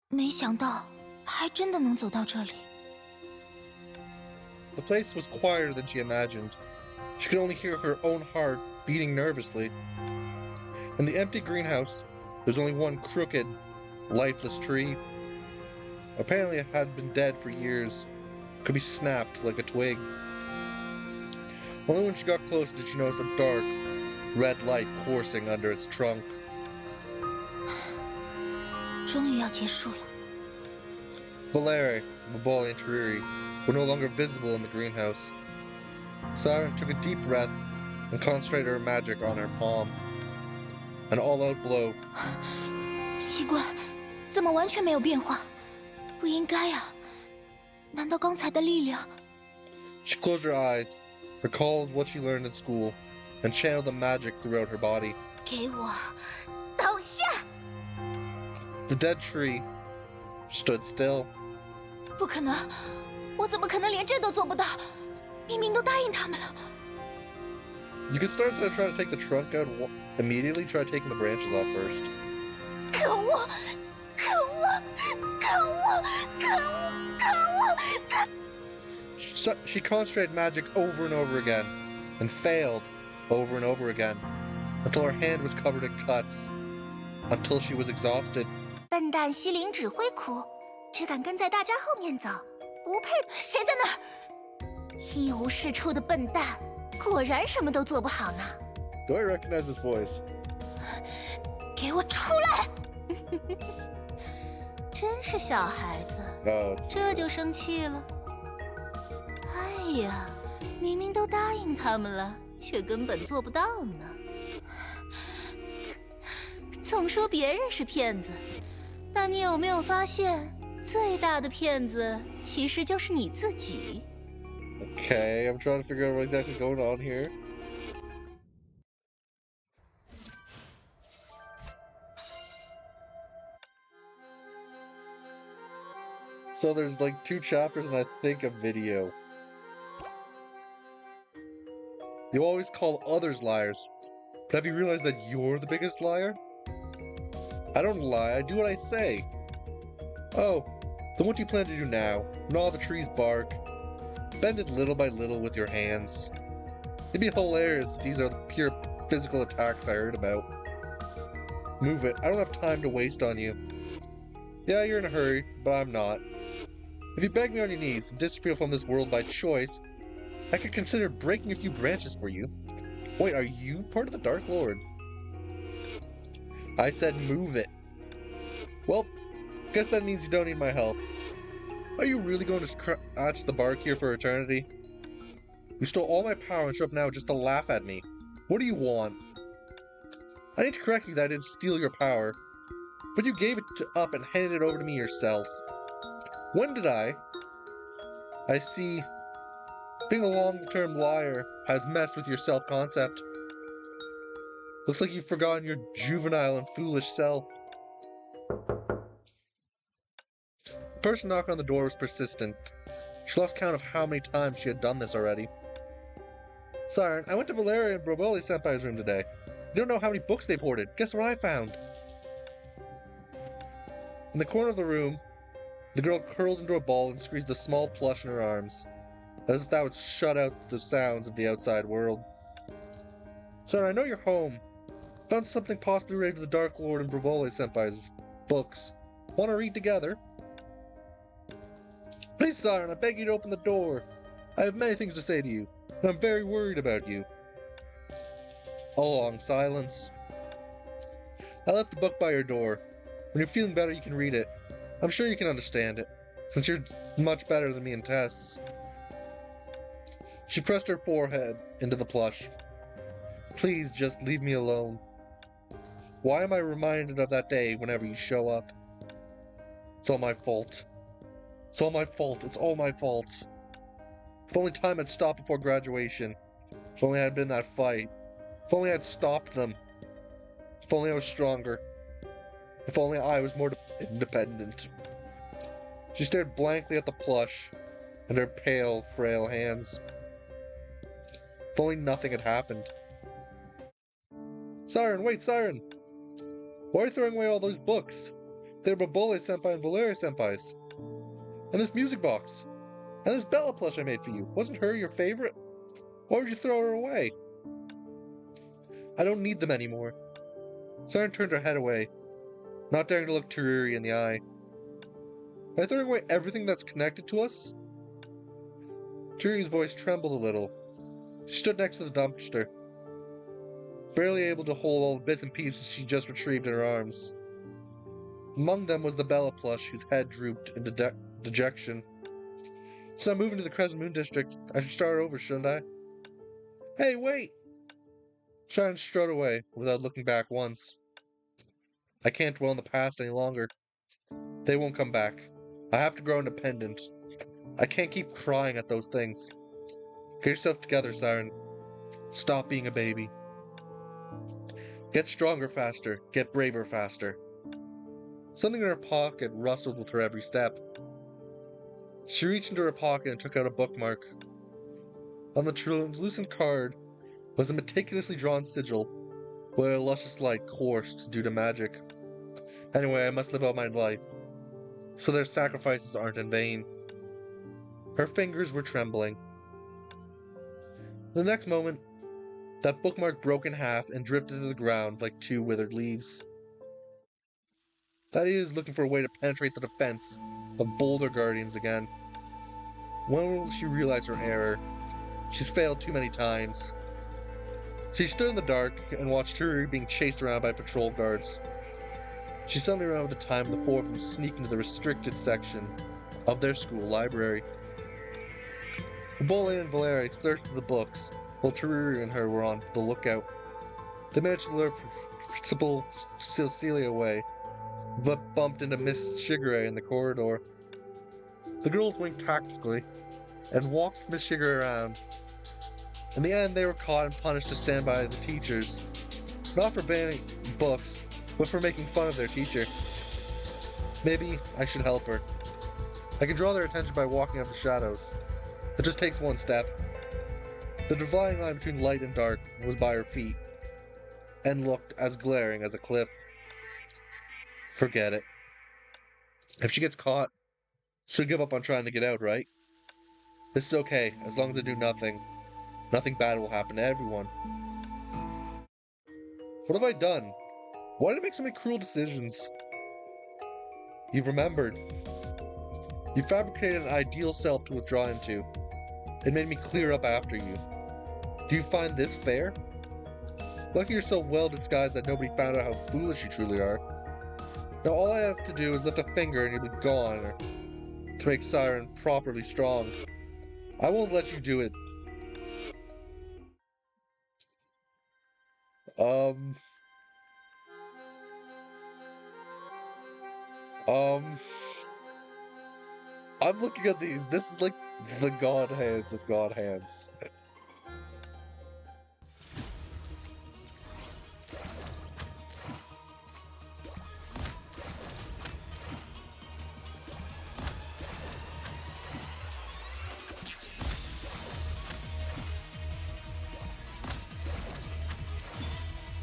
[SPEAKER 3] 没想到，还真的能走到这里。
[SPEAKER 1] The place was quieter than she imagined. She could only hear her own heart beating nervously. In the empty greenhouse, there's only one crooked, lifeless tree. Apparently it had been dead for years, could be snapped like a twig. Only when she got close did she notice a dark, red light coursing under its trunk.
[SPEAKER 3] 终于要结束了。
[SPEAKER 1] Valere, Mabali, and Tariri were no longer visible in the greenhouse. Siren took a deep breath and concentrated her magic on her palm. An all-out blow.
[SPEAKER 3] 奇怪，怎么完全没有变化？不应该啊！难道刚才的力量？
[SPEAKER 1] She closed her eyes, recalled what she learned in school, and channeled the magic throughout her body.
[SPEAKER 3] 给我倒下！
[SPEAKER 1] The dead tree stood still.
[SPEAKER 3] 不可能，我怎么可能连这都做不到？明明都答应他们了。
[SPEAKER 1] You could start instead of trying to take the trunk out immediately, try taking the branches off first.
[SPEAKER 3] 可恶！可恶！可恶！可恶！可恶！
[SPEAKER 1] She concentrated magic over and over again, and failed over and over again, until her hand was covered in cuts, until she was exhausted.
[SPEAKER 2] 笨蛋西林只会哭，只敢跟在大家后面走，不配。
[SPEAKER 3] 谁在那儿？
[SPEAKER 2] 一无是处的笨蛋，果然什么都做不好呢。
[SPEAKER 1] Do I recognize this voice?
[SPEAKER 3] 给我出来！
[SPEAKER 2] 真是小孩子，
[SPEAKER 1] Oh,
[SPEAKER 2] 这就生气了。哎呀，明明都答应他们了，却根本做不到呢。总说别人是骗子，但你有没有发现，最大的骗子其实就是你自己。
[SPEAKER 1] Okay, I'm trying to figure out what's exactly going on here. So there's like 2 chapters and I think a video. You always call others liars, but have you realized that you're the biggest liar? I don't lie, I do what I say. Oh, then what do you plan to do now? Gnaw the tree's bark. Bend it little by little with your hands. It'd be hilarious if these are the pure physical attacks I heard about. Move it, I don't have time to waste on you. Yeah, you're in a hurry, but I'm not. If you beg me on your knees and disappear from this world by choice, I could consider breaking a few branches for you. Wait, are you part of the Dark Lord? I said move it. Well, guess that means you don't need my help. Are you really going to scratch the bark here for eternity? You stole all my power and show up now just to laugh at me. What do you want? I need to correct you that I didn't steal your power, but you gave it up and handed it over to me yourself. When did I? I see. Being a long-term liar has messed with your self-concept. Looks like you've forgotten your juvenile and foolish self. person knocking on the door was persistent. She lost count of how many times she had done this already. Siren, I went to Valeria and Broboli-senpai's room today. You don't know how many books they've hoarded. Guess what I found? In the corner of the room, the girl curled into a ball and squeezed the small plush in her arms, as if that would shut out the sounds of the outside world. Siren, I know you're home. Found something possibly related to the Dark Lord and Broboli-senpai's books. Want to read together? Please, Siren, I beg you to open the door. I have many things to say to you, and I'm very worried about you. A long silence. I left the book by your door. When you're feeling better, you can read it. I'm sure you can understand it, since you're much better than me in tests. She pressed her forehead into the plush. Please, just leave me alone. Why am I reminded of that day whenever you show up? It's all my fault. It's all my fault. It's all my fault. If only time had stopped before graduation. If only I had been in that fight. If only I had stopped them. If only I was stronger. If only I was more independent. She stared blankly at the plush and her pale, frail hands. If only nothing had happened. Siren, wait, Siren! Why are you throwing away all those books? They're Broboli-senpai and Valeria-senpai's. And this music box. And this Bella plush I made for you. Wasn't her your favorite? Why would you throw her away? I don't need them anymore. Siren turned her head away, not daring to look Tariri in the eye. Am I throwing away everything that's connected to us? Tariri's voice trembled a little. She stood next to the dumpster, barely able to hold all the bits and pieces she just retrieved in her arms. Among them was the Bella plush, whose head drooped in dejection. So I'm moving to the Crescent Moon District. I should start over, shouldn't I? Hey, wait! Siren strode away, without looking back once. I can't dwell in the past any longer. They won't come back. I have to grow independent. I can't keep crying at those things. Get yourself together, Siren. Stop being a baby. Get stronger faster. Get braver faster. Something in her pocket rustled with her every step. She reached into her pocket and took out a bookmark. On the translucent card was a meticulously drawn sigil, where a luscious light coursed due to magic. Anyway, I must live out my life, so their sacrifices aren't in vain. Her fingers were trembling. The next moment, that bookmark broke in half and drifted to the ground like two withered leaves. Thaddeus is looking for a way to penetrate the defense of Boulder Guardians again. When will she realize her error? She's failed too many times. She stood in the dark and watched Tariri being chased around by patrol guards. She suddenly remembered the time the four of them sneaked into the restricted section of their school library. Broboli and Valeria searched through the books, while Tariri and her were on the lookout. They managed to lure Principal Cecilia away, but bumped into Miss Shigure in the corridor. The girls winked tactically and walked Miss Shigure around. In the end, they were caught and punished to stand by the teachers, not for banning books, but for making fun of their teacher. Maybe I should help her. I can draw their attention by walking up the shadows. It just takes one step. The dividing line between light and dark was by her feet, and looked as glaring as a cliff. Forget it. If she gets caught, she'll give up on trying to get out, right? This is okay, as long as I do nothing. Nothing bad will happen to everyone. What have I done? Why did I make so many cruel decisions? You've remembered. You fabricated an ideal self to withdraw into. It made me clear up after you. Do you find this fair? Lucky you're so well disguised that nobody found out how foolish you truly are. Now all I have to do is lift a finger and you'll be gone, to make Siren properly strong. I won't let you do it. I'm looking at these. This is like the god hands of god hands.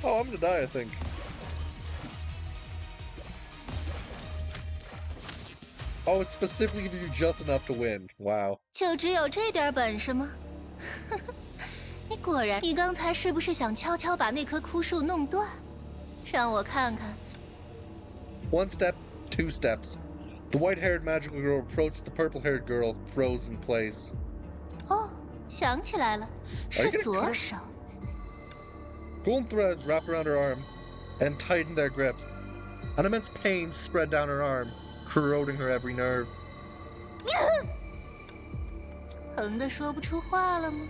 [SPEAKER 1] Oh, I'm gonna die, I think. Oh, it specifically gives you just enough to win. Wow.
[SPEAKER 3] 就只有这点本事吗？你果然，你刚才是不是想悄悄把那棵枯树弄断？让我看看。
[SPEAKER 1] One step, two steps. The white-haired magical girl approached the purple-haired girl, froze in place.
[SPEAKER 3] 哦，想起来了，是左手。
[SPEAKER 1] Golden threads wrapped around her arm and tightened their grip. An immense pain spread down her arm, corroding her every nerve.
[SPEAKER 3] 疼得说不出话了吗？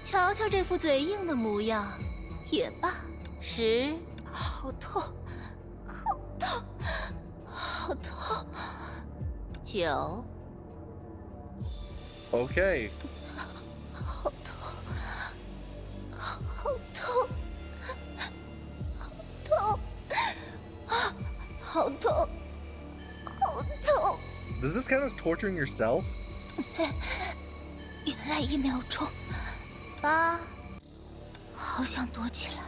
[SPEAKER 3] 瞧瞧这副嘴硬的模样，也罢。10，好痛，好痛，好痛。9，
[SPEAKER 1] Okay.
[SPEAKER 3] 好痛，好痛，好痛，好痛，好痛。
[SPEAKER 1] Does this count as torturing yourself?
[SPEAKER 3] 原来1秒钟。8，好想躲起来，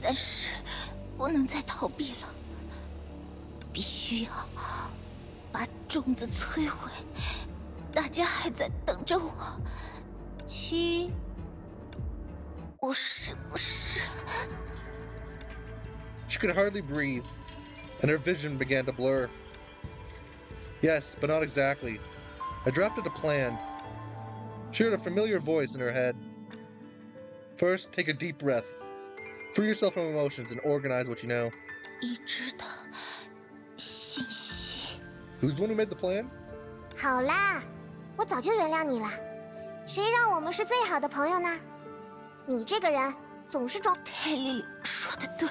[SPEAKER 3] 但是不能再逃避了，必须要把种子摧毁。大家还在等着我。7，我是不是？
[SPEAKER 1] She could hardly breathe, and her vision began to blur. Yes, but not exactly. I drafted a plan. She heard a familiar voice in her head. First, take a deep breath. Free yourself from emotions and organize what you know.
[SPEAKER 3] 已知的信息。
[SPEAKER 1] Who's the one who made the plan?
[SPEAKER 2] 好啦，我早就原谅你了。谁让我们是最好的朋友呢？你这个人总是装。
[SPEAKER 3] 泰利说的对，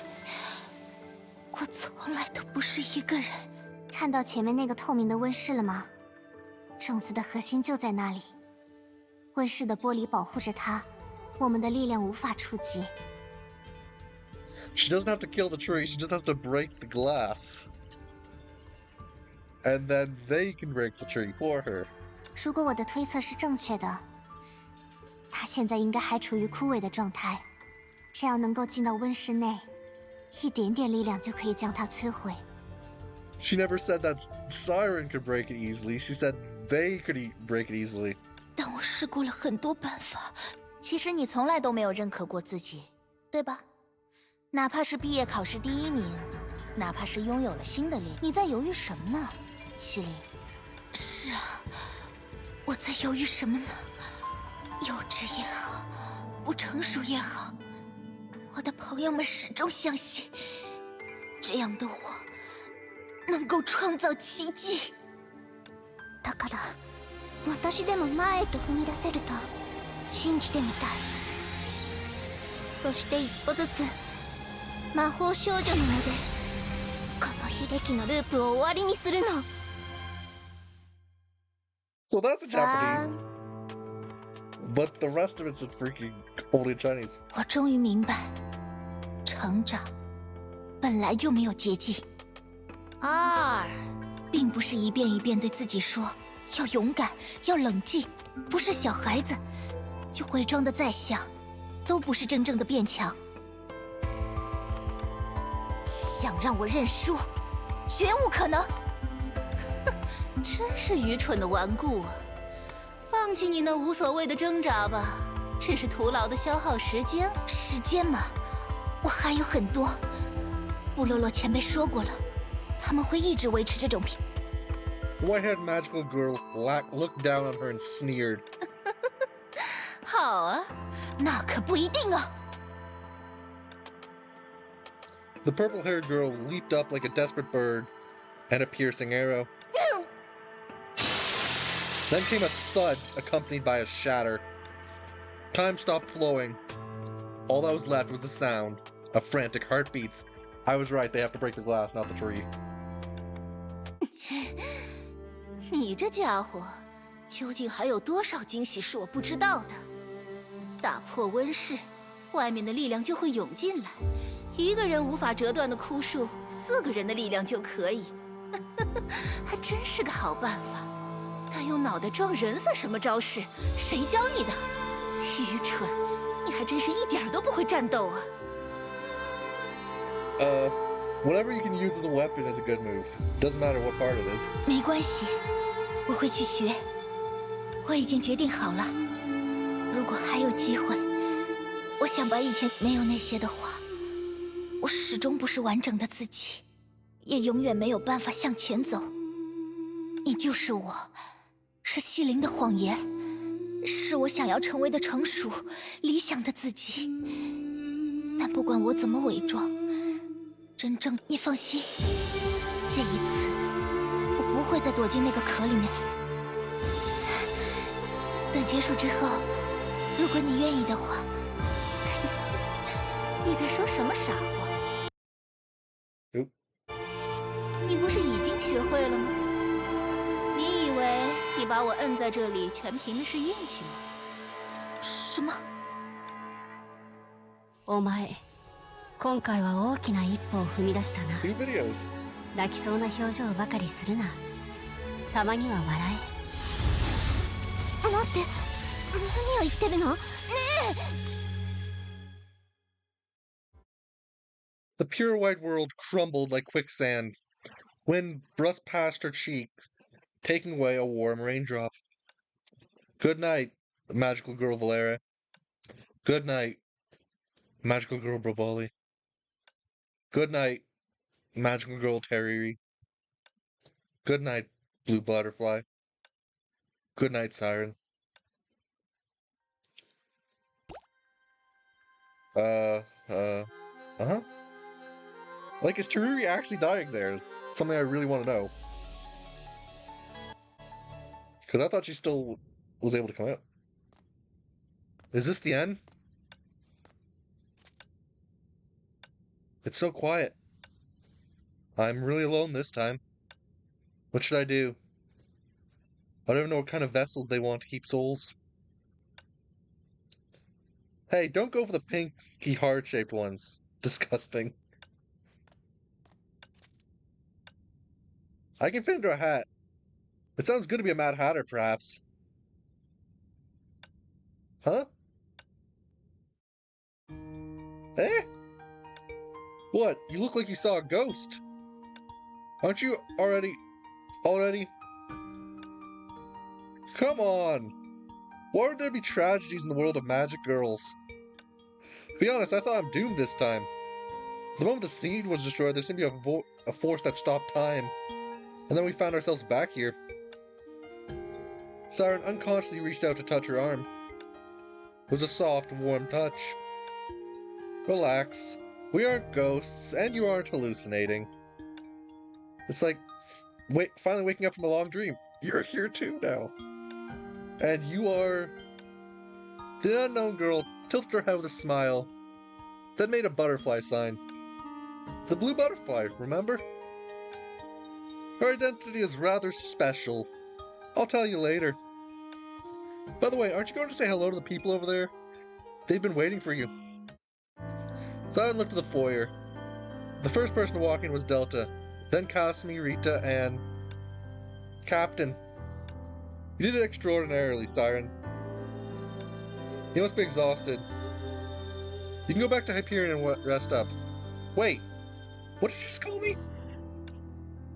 [SPEAKER 3] 我从来都不是一个人。
[SPEAKER 2] 看到前面那个透明的温室了吗？种子的核心就在那里。温室的玻璃保护着它，我们的力量无法触及。
[SPEAKER 1] She doesn't have to kill the tree, she just has to break the glass. And then they can break the tree for her.
[SPEAKER 2] 如果我的推测是正确的，它现在应该还处于枯萎的状态。只要能够进到温室内，一点点力量就可以将它摧毁。
[SPEAKER 1] She never said that Siren could break it easily. She said they could break it easily.
[SPEAKER 3] 但我试过了很多办法。其实你从来都没有认可过自己，对吧？哪怕是毕业考试第1名，哪怕是拥有了新的力，你在犹豫什么呢，西林？是啊，我在犹豫什么呢？幼稚也好，不成熟也好，我的朋友们始终相信，这样的我能够创造奇迹。
[SPEAKER 2] だから私でも前へと踏み出せると信じてみたい。そして一歩ずつ魔法少女の目でこの悲劇のループを終わりにするの。
[SPEAKER 1] So that's in Japanese. But the rest of it's in freaking only in Chinese.
[SPEAKER 3] 我终于明白，成长本来就没有捷径。2，并不是一遍一遍对自己说要勇敢，要冷静，不是小孩子，就伪装的再像，都不是真正的变强。想让我认输，绝无可能。真是愚蠢的顽固啊！放弃你那无所谓的挣扎吧，只是徒劳的消耗时间。时间嘛，我还有很多。布洛洛前辈说过了，他们会一直维持这种平。
[SPEAKER 1] The white-haired magical girl looked down on her and sneered.
[SPEAKER 3] 好啊，那可不一定啊。
[SPEAKER 1] The purple-haired girl leaped up like a desperate bird and a piercing arrow. Then came a thud accompanied by a shatter. Time stopped flowing. All that was left was the sound of frantic heartbeats. I was right, they have to break the glass, not the tree.
[SPEAKER 3] 你这家伙，究竟还有多少惊喜是我不知道的？打破温室，外面的力量就会涌进来。一个人无法折断的枯树，4个人的力量就可以。还真是个好办法。但用脑袋撞人算什么招式？谁教你的？愚蠢，你还真是一点都不会战斗啊
[SPEAKER 1] ！Whatever you can use as a weapon is a good move. Doesn't matter what part it is.
[SPEAKER 3] 没关系，我会去学。我已经决定好了，如果还有机会，我想把以前没有那些的话，我始终不是完整的自己，也永远没有办法向前走。你就是我，是西林的谎言，是我想要成为的成熟、理想的自己。但不管我怎么伪装，真正你放心，这一次我不会再躲进那个壳里面。等结束之后，如果你愿意的话，你在说什么傻话？你不是已经学会了吗？你以为你把我摁在这里，全凭的是运气吗？什么？
[SPEAKER 2] お前、今回は大きな一歩を踏み出したな。
[SPEAKER 1] New videos.
[SPEAKER 2] 泣きそうな表情ばかりするな。たまには笑え。待って、何を言ってるの？ねえ。
[SPEAKER 1] The pure white world crumbled like quicksand. Wind brushed past her cheeks, taking away a warm raindrop. Good night, magical girl Valera. Good night, magical girl Braboli. Good night, magical girl Terry. Good night, blue butterfly. Good night, siren. Uh-huh. Like, is Teruri actually dying there? Is something I really want to know. Because I thought she still was able to come out. Is this the end? It's so quiet. I'm really alone this time. What should I do? I don't even know what kind of vessels they want to keep souls. Hey, don't go for the pinky heart-shaped ones. Disgusting. I can fit into a hat. It sounds good to be a Mad Hatter, perhaps. Huh? Eh? What? You look like you saw a ghost. Aren't you already? Come on. Why would there be tragedies in the world of magic girls? To be honest, I thought I'm doomed this time. The moment the seed was destroyed, there seemed to be a force that stopped time. And then we found ourselves back here. Siren unconsciously reached out to touch her arm. It was a soft, warm touch. Relax. We aren't ghosts, and you aren't hallucinating. It's like finally waking up from a long dream. You're here too now. And you are... The unknown girl tilted her head with a smile, then made a butterfly sign. The blue butterfly, remember? Her identity is rather special. I'll tell you later. By the way, aren't you going to say hello to the people over there? They've been waiting for you. Siren looked to the foyer. The first person to walk in was Delta, then Kasumi, Rita, and... Captain. You did it extraordinarily, Siren. You must be exhausted. You can go back to Hyperion and rest up. Wait, what did you just call me?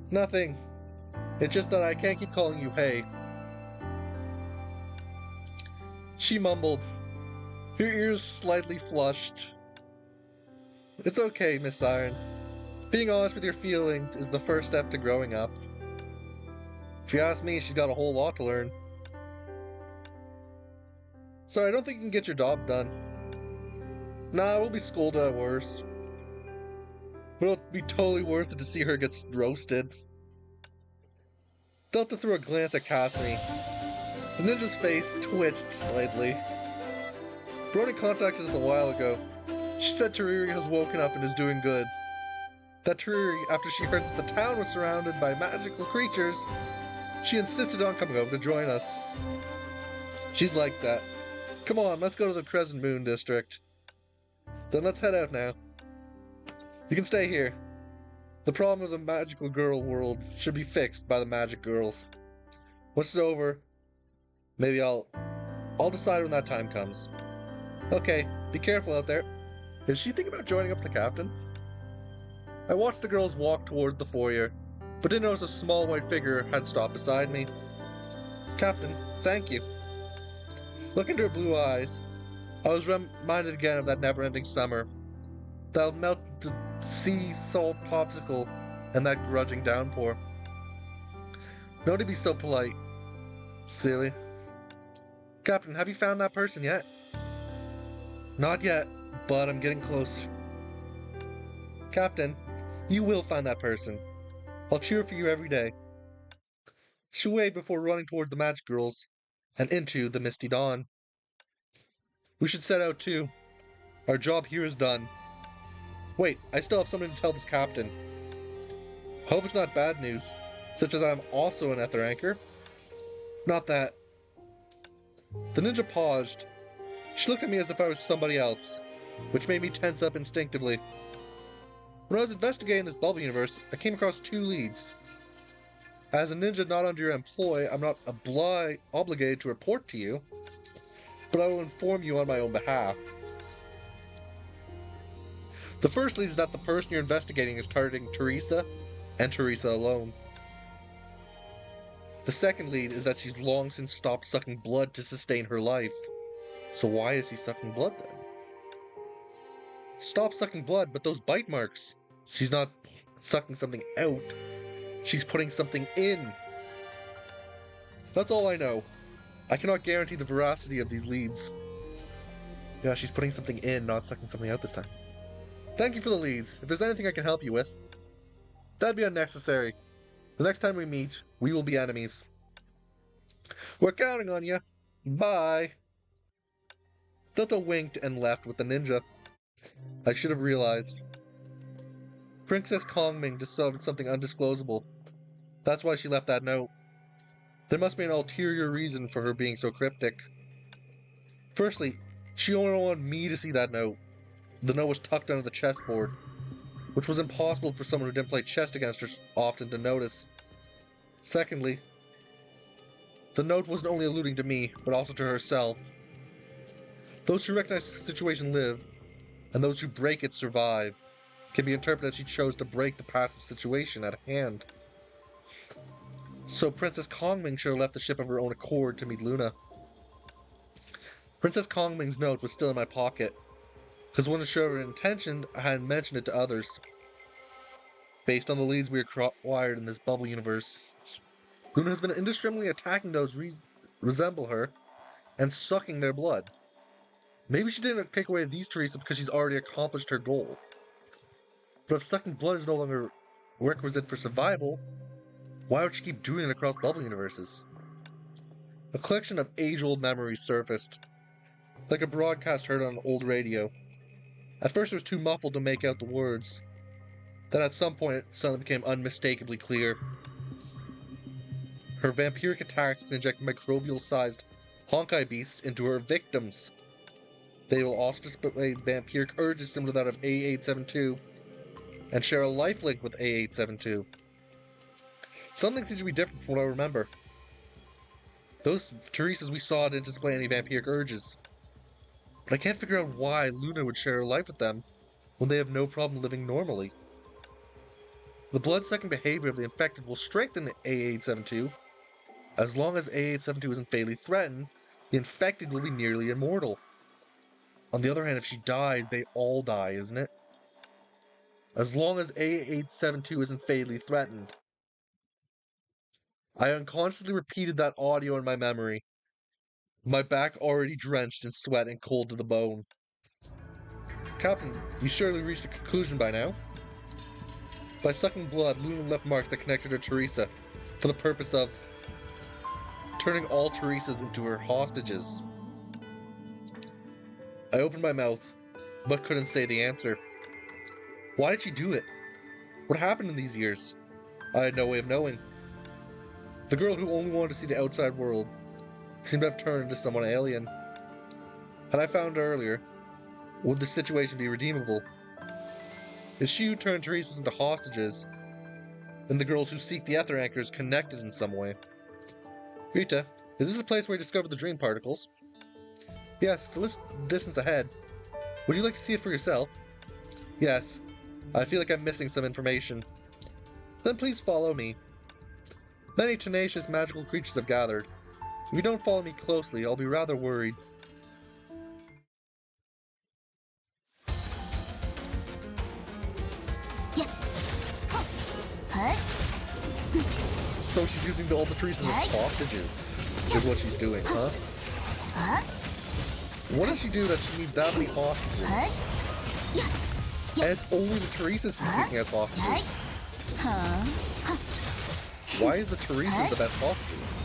[SPEAKER 1] Nothing. It's just that I can't keep calling you Hey. She mumbled, her ears slightly flushed. It's okay, Miss Siren. Being honest with your feelings is the first step to growing up. If you ask me, she's got a whole lot to learn. Sorry, I don't think you can get your job done. Nah, we'll be scolded at worst. But it'll be totally worth it to see her get roasted. Delta threw a glance at Kasumi. The ninja's face twitched slightly. Brony contacted us a while ago. She said Teriri has woken up and is doing good. That Teriri, after she heard that the town was surrounded by magical creatures, she insisted on coming over to join us. She's like that. Come on, let's go to the Crescent Moon District. Then let's head out now. You can stay here. The problem of the magical girl world should be fixed by the magic girls. Once it's over, maybe I'll I'll decide when that time comes. Okay, be careful out there. Is she thinking about joining up with the captain? I watched the girls walk toward the foyer, but didn't notice a small white figure had stopped beside me. Captain, thank you. Looking into her blue eyes, I was reminded again of that never-ending summer. That melted sea salt popsicle and that grudging downpour. No need to be so polite. Silly. Captain, have you found that person yet? Not yet, but I'm getting close. Captain, you will find that person. I'll cheer for you every day. She waved before running toward the magic girls and into the misty dawn. We should set out too. Our job here is done. Wait, I still have something to tell this captain. Hope it's not bad news, such as I'm also an ether anchor. Not that. The ninja paused. She looked at me as if I was somebody else, which made me tense up instinctively. When I was investigating this bubble universe, I came across 2 leads. As a ninja not under your employ, I'm not obligated to report to you, but I will inform you on my own behalf. The first lead is that the person you're investigating is targeting Teresa, and Teresa alone. The second lead is that she's long since stopped sucking blood to sustain her life. So why is she sucking blood then? Stop sucking blood, but those bite marks. She's not sucking something out. She's putting something in. That's all I know. I cannot guarantee the veracity of these leads. Yeah, she's putting something in, not sucking something out this time. Thank you for the leads. If there's anything I can help you with, that'd be unnecessary. The next time we meet, we will be enemies. We're counting on you. Bye. Dota winked and left with the ninja. I should have realized. Princess Kongming discovered something undisclosable. That's why she left that note. There must be an ulterior reason for her being so cryptic. Firstly, she only wanted me to see that note. The note was tucked under the chessboard, which was impossible for someone who didn't play chess against her often to notice. Secondly, the note wasn't only alluding to me, but also to herself. Those who recognize the situation live, and those who break it survive. Can be interpreted as she chose to break the passive situation at hand. So Princess Kongming should have left the ship of her own accord to meet Luna. Princess Kongming's note was still in my pocket, because when it showed her intention, I hadn't mentioned it to others. Based on the leads we acquired in this bubble universe, Luna has been indiscriminately attacking those who resemble her and sucking their blood. Maybe she didn't take away these Teresa because she's already accomplished her goal. But if sucking blood is no longer requisite for survival, why would she keep doing it across bubble universes? A collection of age-old memories surfaced, like a broadcast heard on an old radio. At first it was too muffled to make out the words. Then at some point it suddenly became unmistakably clear. Her vampiric attacks can inject microbial-sized Honkai beasts into her victims. They will also display vampiric urges similar to that of A872, and share a lifelink with A872. Something seems to be different from what I remember. Those Teresas we saw didn't display any vampiric urges. But I can't figure out why Luna would share her life with them when they have no problem living normally. The blood-sucking behavior of the infected will strengthen A872. As long as A872 isn't fatally threatened, the infected will be nearly immortal. On the other hand, if she dies, they all die, isn't it? As long as A872 isn't fatally threatened. I unconsciously repeated that audio in my memory, my back already drenched in sweat and cold to the bone. Captain, you surely reached a conclusion by now. By sucking blood, Luna left marks that connected her to Teresa, for the purpose of turning all Teresas into her hostages. I opened my mouth, but couldn't say the answer. Why did she do it? What happened in these years? I had no way of knowing. The girl who only wanted to see the outside world seemed to have turned into someone alien. Had I found her earlier, would the situation be redeemable? If she who turned Teresa's into hostages, then the girls who seek the ether anchors connected in some way. Rita, is this the place where you discovered the dream particles? Yes, the distance ahead. Would you like to see it for yourself? Yes. I feel like I'm missing some information. Then please follow me. Many tenacious magical creatures have gathered. If you don't follow me closely, I'll be rather worried. So she's using all the trees as hostages, is what she's doing, huh? What does she do that she needs that many hostages? And it's only the Teresa's she's using as hostages. Why is the Teresa's the best hostages?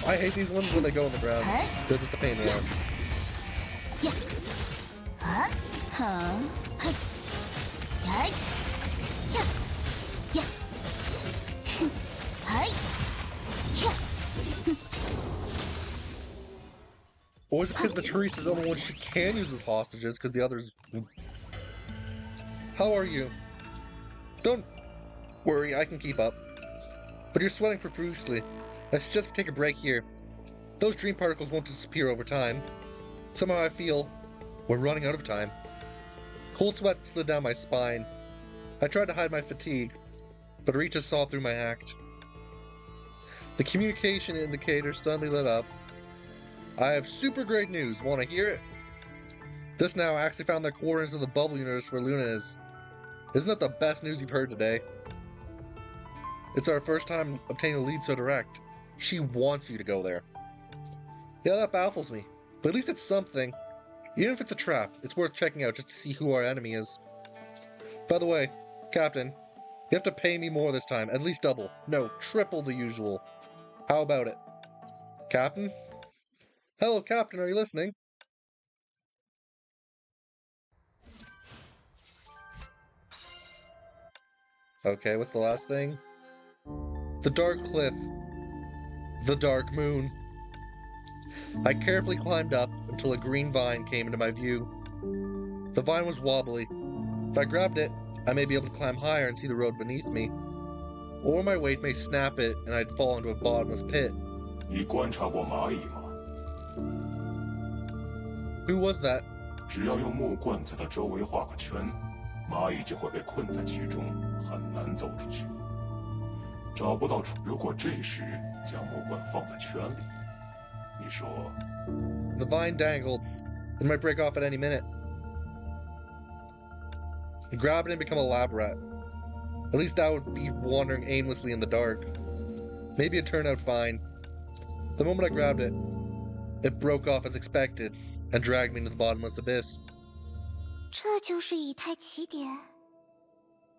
[SPEAKER 1] I hate these ones when they go on the ground. They're just a pain in the ass. Or is it because the Teresa's the only one she can use as hostages because the others... How are you? Don't worry, I can keep up. But you're sweating profusely. I suggest we take a break here. Those dream particles won't disappear over time. Somehow I feel we're running out of time. Cold sweat slid down my spine. I tried to hide my fatigue, but Rita saw through my act. The communication indicator suddenly lit up. I have super great news. Want to hear it? Just now, I actually found the coordinates of the bubble universe where Luna is. Isn't that the best news you've heard today? It's our first time obtaining a lead so direct. She wants you to go there. Yeah, that baffles me. But at least it's something. Even if it's a trap, it's worth checking out just to see who our enemy is. By the way, Captain, you have to pay me more this time. At least double. No, triple the usual. How about it? Captain? Hello, Captain, are you listening? Okay, what's the last thing? The dark cliff. The dark moon. I carefully climbed up until a green vine came into my view. The vine was wobbly. If I grabbed it, I may be able to climb higher and see the road beneath me. Or my weight may snap it and I'd fall into a bottomless pit.
[SPEAKER 4] 你观察过蚂蚁吗？
[SPEAKER 1] Who was that?
[SPEAKER 4] 只要用木棍在它周围画个圈，蚂蚁就会被困在其中，很难走出去。找不到出，如果这时将木棍放在圈里，你说
[SPEAKER 1] The vine dangled. It might break off at any minute. Grab it and become a lab rat. At least I would be wandering aimlessly in the dark. Maybe it turned out fine. The moment I grabbed it, it broke off as expected and dragged me into the bottomless abyss.
[SPEAKER 3] 这就是以太起点，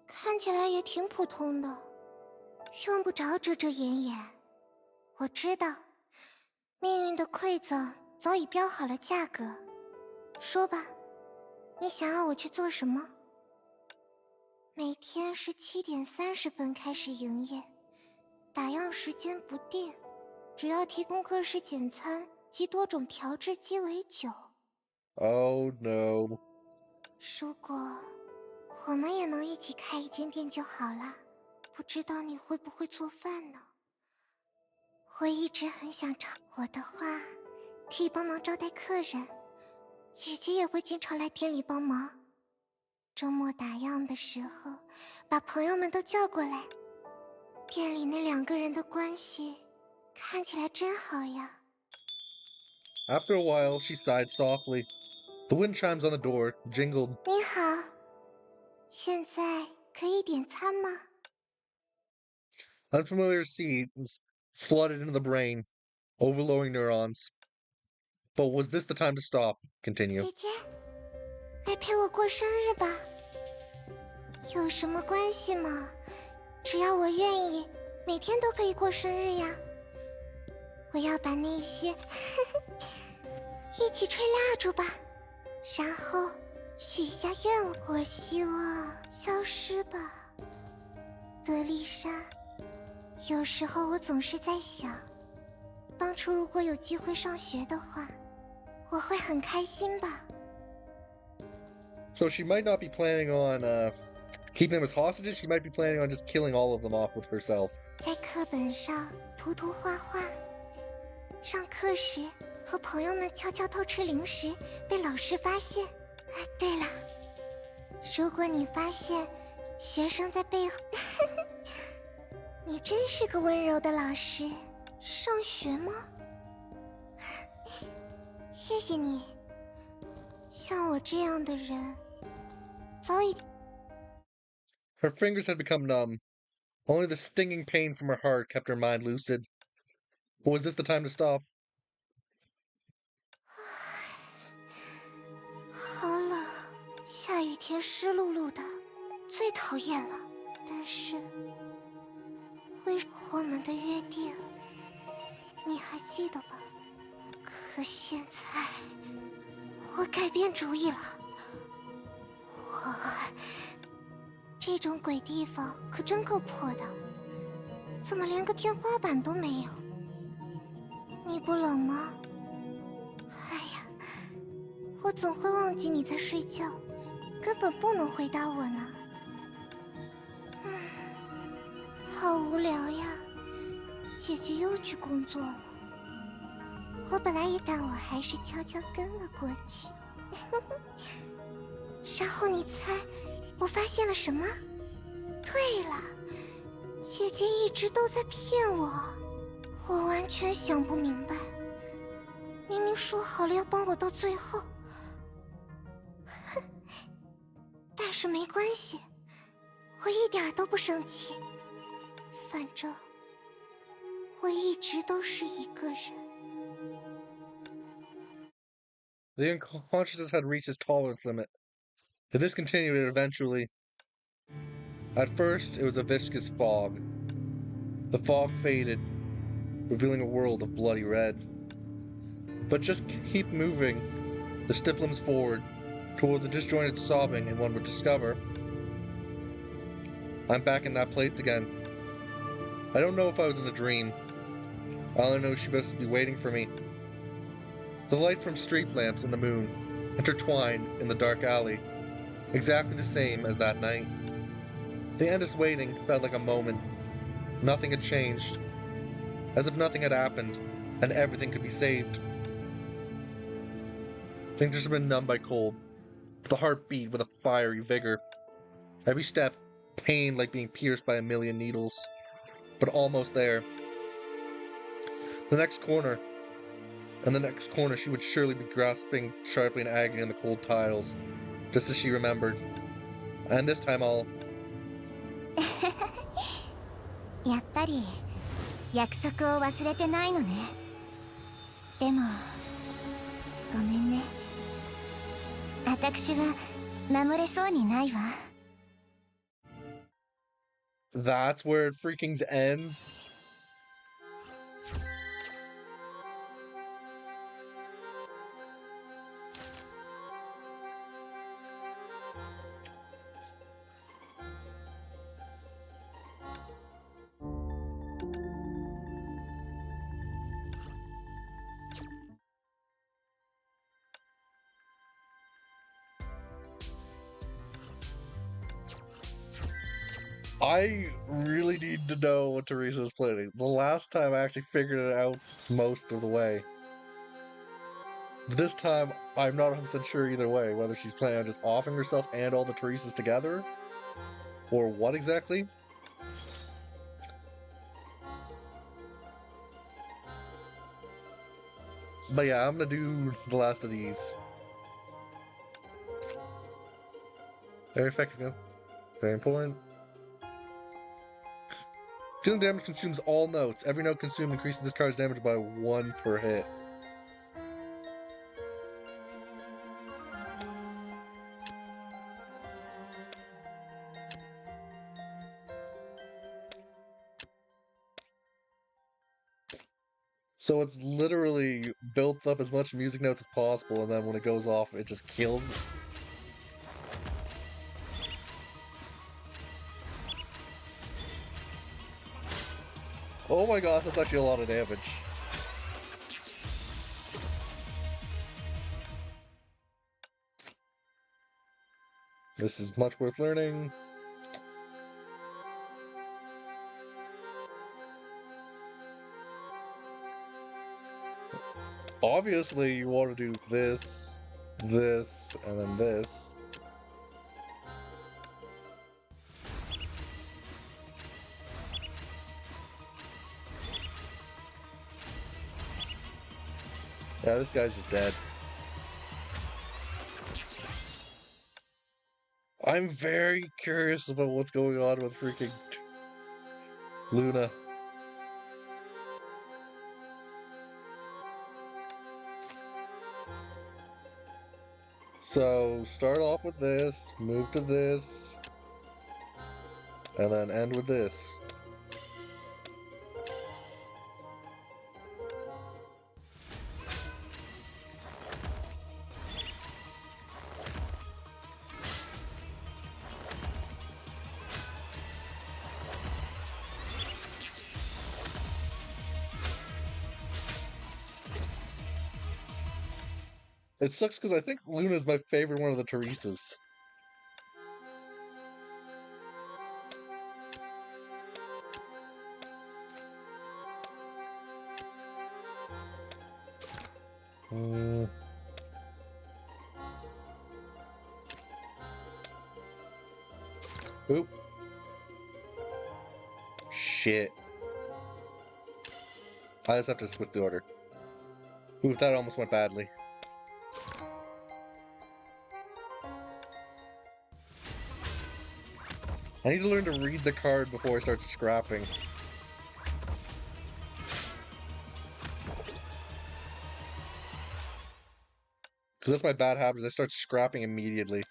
[SPEAKER 3] 看起来也挺普通的，用不着遮遮掩掩。我知道，命运的馈赠早已标好了价格。说吧，你想要我去做什么？每天是7点30分开始营业，打样时间不定，主要提供各式简餐及多种调制鸡尾酒。
[SPEAKER 1] Oh no.
[SPEAKER 3] 如果我们也能一起开一间店就好了，不知道你会不会做饭呢？我一直很想尝，我的话可以帮忙招待客人，姐姐也会经常来店里帮忙。周末打烊的时候，把朋友们都叫过来。店里那2个人的关系看起来真好呀。
[SPEAKER 1] After a while, she sighed softly. The wind chimes on the door jingled.
[SPEAKER 3] 你好，现在可以点餐吗？
[SPEAKER 1] Unfamiliar scenes flooded into the brain, overloading neurons. But was this the time to stop? Continue.
[SPEAKER 3] 姐姐，来陪我过生日吧。有什么关系吗？只要我愿意，每天都可以过生日呀。我要把那些一起吹蜡烛吧，然后许下愿望。我希望消失吧，德丽莎。有时候我总是在想，当初如果有机会上学的话，我会很开心吧。
[SPEAKER 1] So she might not be planning on keeping them as hostages. She might be planning on just killing all of them off with herself.
[SPEAKER 3] 在课本上涂涂画画，上课时和朋友们悄悄偷吃零食，被老师发现。对了，如果你发现学生在背后，你真是个温柔的老师。上学吗？谢谢你。像我这样的人，早已。
[SPEAKER 1] Her fingers had become numb. Only the stinging pain from her heart kept her mind lucid. But was this the time to stop?
[SPEAKER 3] 好冷，下雨天湿漉漉的，最讨厌了。但是，为我们的约定，你还记得吧？可现在，我改变主意了。这种鬼地方可真够破的，怎么连个天花板都没有？你不冷吗？哎呀，我怎会忘记你在睡觉，根本不能回答我呢。好无聊呀，姐姐又去工作了。我本来也，但我还是悄悄跟了过去。然后你猜？ 我发现了什么？对了，姐姐一直都在骗我，我完全想不明白。明明说好了要帮我到最后，但是没关系，我一点都不生气。反正我一直都是一个人。
[SPEAKER 1] The unconsciousness had reached its tolerance limit. If this continued, it eventually... At first, it was a viscous fog. The fog faded, revealing a world of bloody red. But just keep moving the stiff limbs forward toward the disjointed sobbing, and one would discover I'm back in that place again. I don't know if I was in a dream. All I know is she must be waiting for me. The light from street lamps and the moon intertwined in the dark alley, exactly the same as that night. The endless waiting felt like a moment. Nothing had changed, as if nothing had happened, and everything could be saved. Fingers had been numbed by cold, but the heart beat with a fiery vigor. Every step pained like being pierced by a million needles, but almost there. The next corner, and the next corner she would surely be grasping sharply in agony on the cold tiles, just as she remembered. And this time all...
[SPEAKER 3] やっぱり約束を忘れてないのね。でもごめんね。私は守れそうにないわ。
[SPEAKER 1] That's where it freaking ends? I really need to know what Teresa's planning. The last time I actually figured it out most of the way. But this time, I'm not 100% sure either way, whether she's planning on just offing herself and all the Teresas together, or what exactly. But yeah, I'm gonna do the last of these. Very effective, very important. Dealing damage consumes all notes. Every note consumed increases this card's damage by 1 per hit. So it's literally built up as much music notes as possible, and then when it goes off, it just kills me. Oh my gosh, that's actually a lot of damage. This is much worth learning. Obviously, you want to do this, this, and then this. Yeah, this guy's just dead. I'm very curious about what's going on with freaking Luna. So, start off with this, move to this, and then end with this. It sucks because I think Luna's my favorite one of the Teresas. Oop. Shit. I just have to switch the order. Ooh, that almost went badly. I need to learn to read the card before I start scrapping. Because that's my bad habit, is I start scrapping immediately.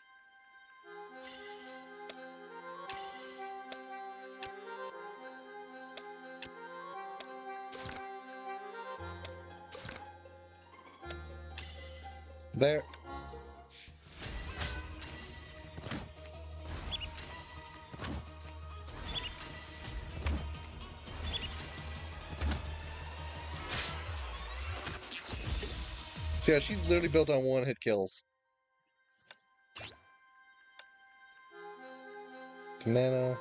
[SPEAKER 1] There. So yeah, she's literally built on one-hit kills. Mana.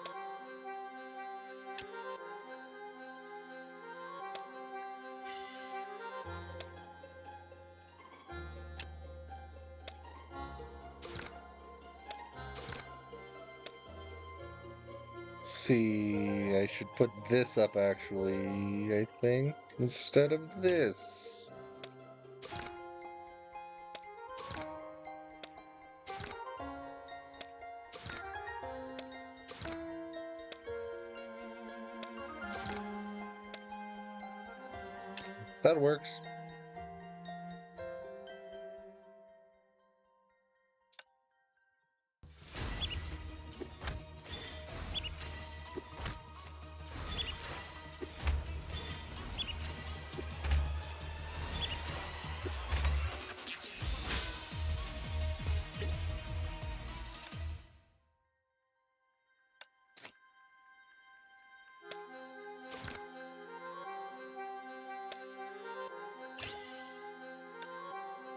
[SPEAKER 1] See, I should put this up actually, I think, instead of this. That works.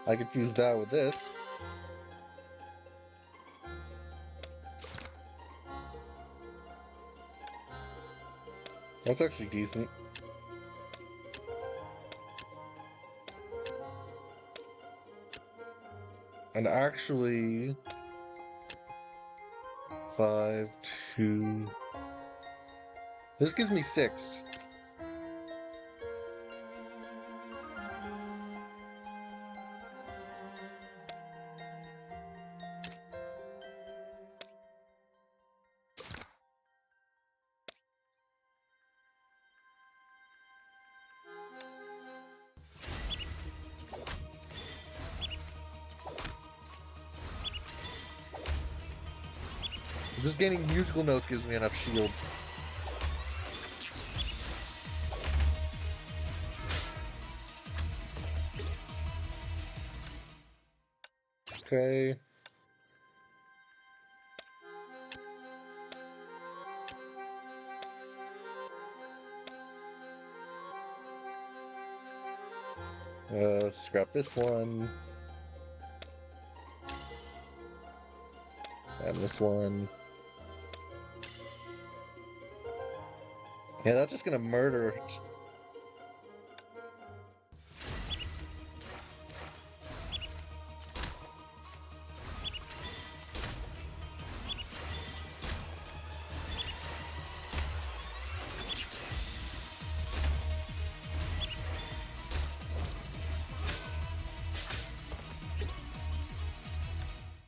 [SPEAKER 1] I could fuse that with this. That's actually decent. And actually... 5, 2... This gives me 6. Just gaining musical notes gives me enough shield. Okay. Scrap this one. And this one. Yeah, that's just gonna murder it.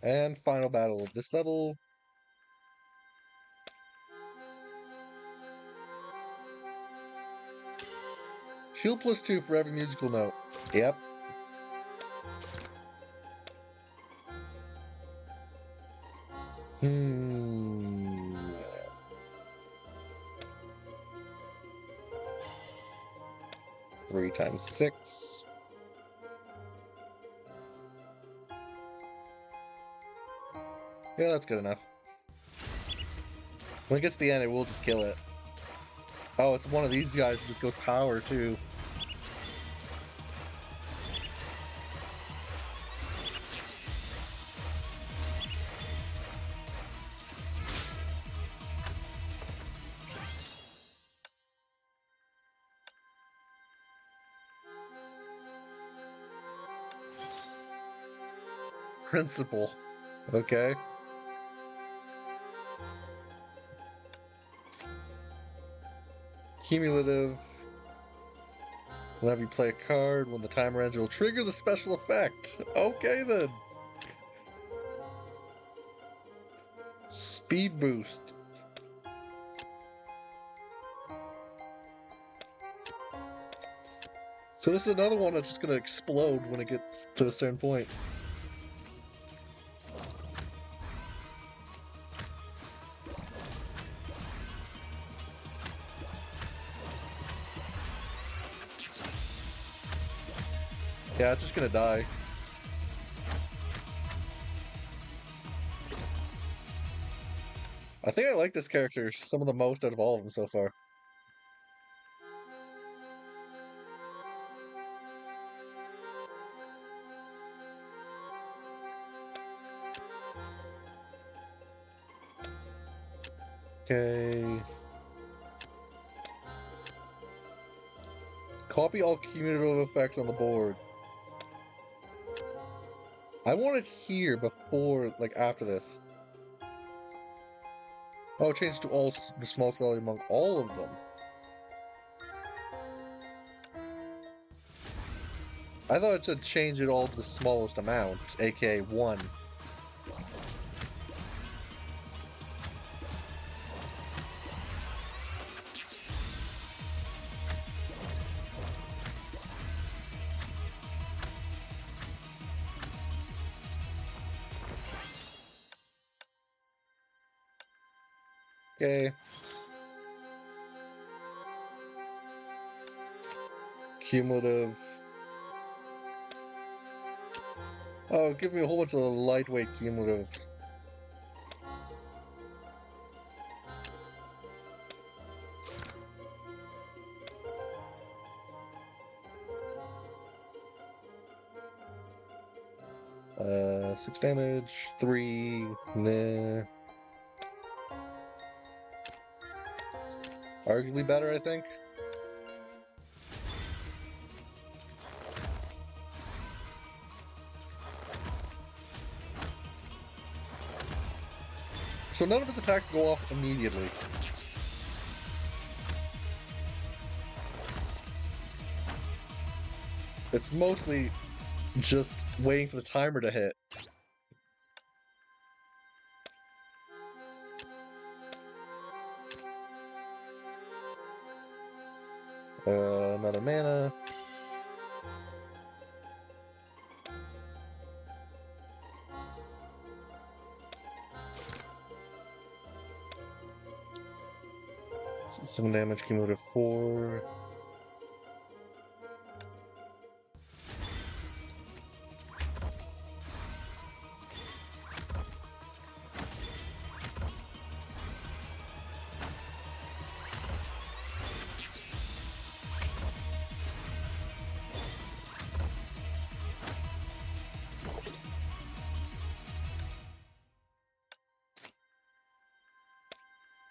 [SPEAKER 1] And final battle of this level. Shield +2 for every musical note. Yep. Hmm. 3 times 6. Yeah, that's good enough. When it gets to the end, it will just kill it. Oh, it's one of these guys that just goes power, too. Principle. Okay. Cumulative. Whenever you play a card, when the timer ends, it will trigger the special effect. Okay, then. Speed boost. So this is another one that's just gonna explode when it gets to a certain point. Yeah, it's just gonna die. I think I like this character some of the most out of all of them so far. Okay. Copy all cumulative effects on the board. I want it here before, like, after this. Oh, change to all the small spell among all of them. I thought it said change it all to the smallest amount, aka 1. Okay. Cumulative. Oh, give me a whole bunch of lightweight cumulatives. Uh, 6 damage, 3, nah. Arguably better, I think. So none of his attacks go off immediately. It's mostly just waiting for the timer to hit. Another mana. Some damage, cumulative 4.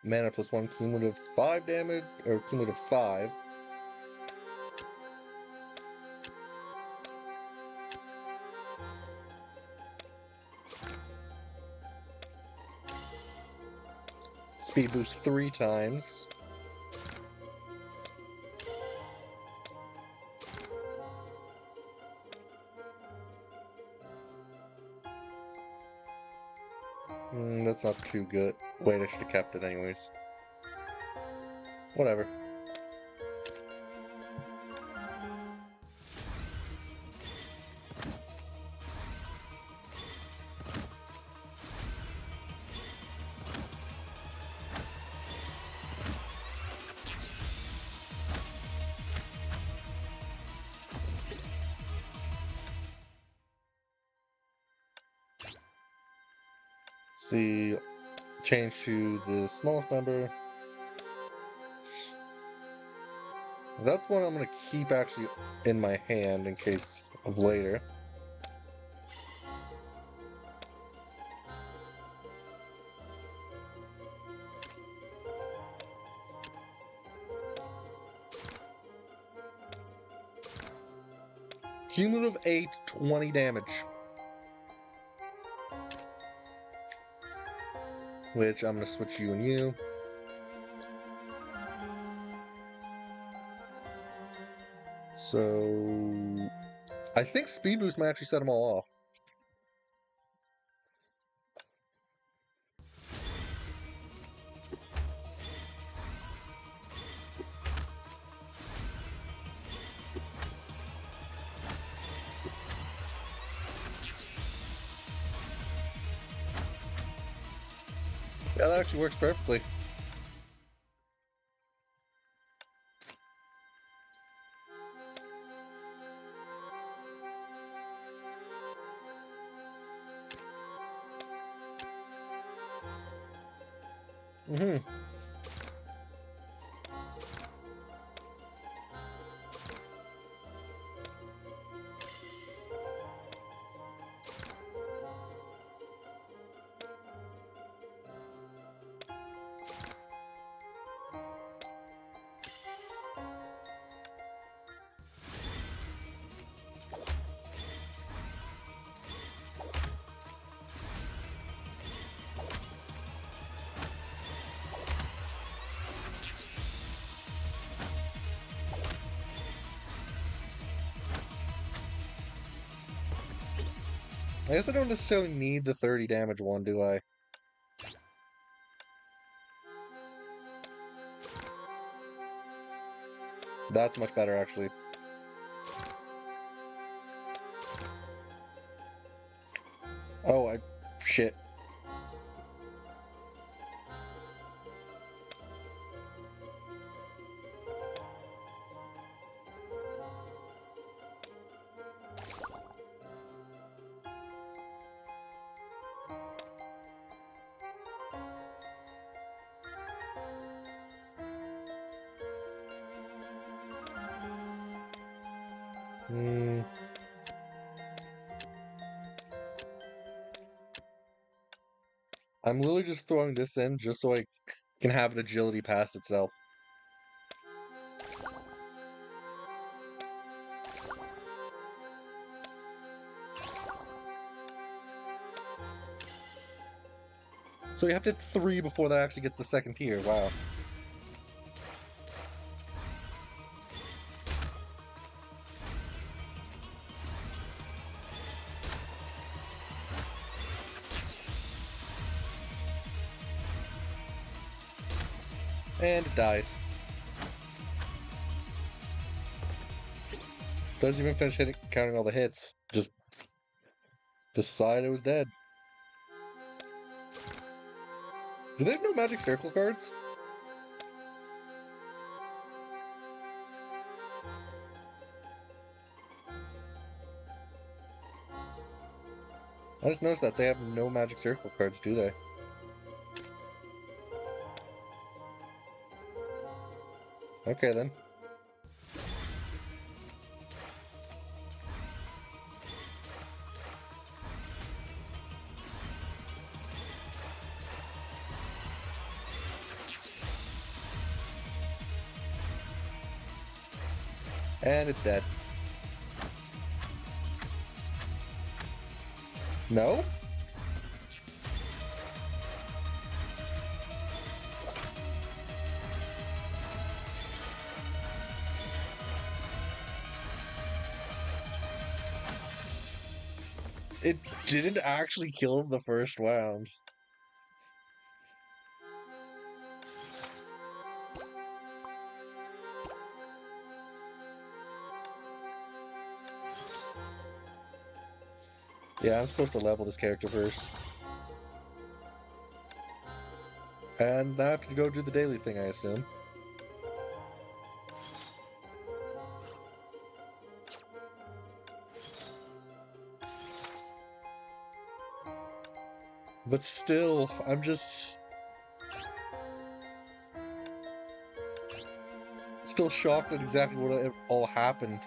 [SPEAKER 1] mana plus 1, cumulative 5 damage, or cumulative 5. Speed boost 3 times. That's not too good. Wait, I should have kept it anyways. Whatever. See, change to the smallest number. That's one I'm going to keep actually in my hand in case of later. Cumulative 8, 20 damage. Which I'm going to switch you and you. So I think speed boost might actually set them all off. Yeah, that actually works perfectly. Mm-hmm. I guess I don't necessarily need the 30 damage one, do I? That's much better, actually. Oh, shit. I'm literally just throwing this in just so I can have an agility past itself. So you have to hit 3 before that actually gets the second tier. Wow. And it dies. Doesn't even finish counting all the hits. Just decided it was dead. Do they have no magic circle cards? I just noticed that they have no magic circle cards, do they? Okay then. And it's dead. No? It didn't actually kill him the first round. Yeah, I'm supposed to level this character first. And I have to go do the daily thing, I assume. But still, I'm just... still shocked at exactly what all happened.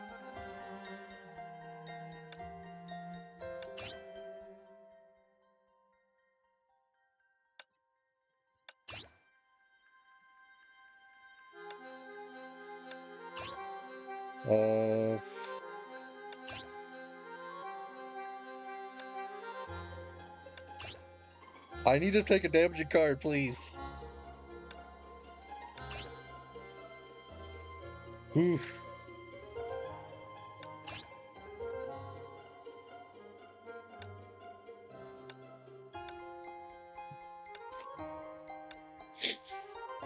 [SPEAKER 1] I need to take a damaging card, please. Oof.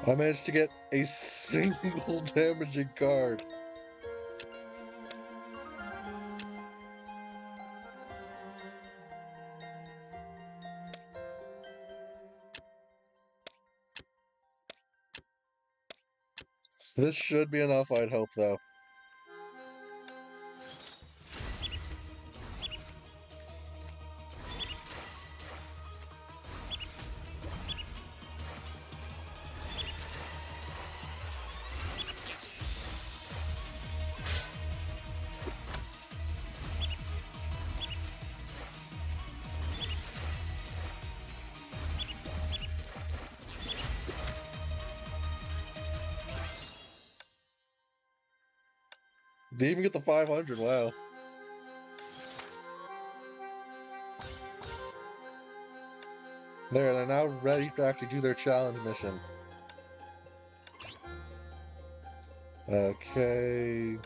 [SPEAKER 1] I managed to get a single damaging card. This should be enough, I'd hope, though. Didn't even get the 500, wow. There, they're now ready to actually do their challenge mission. Okay.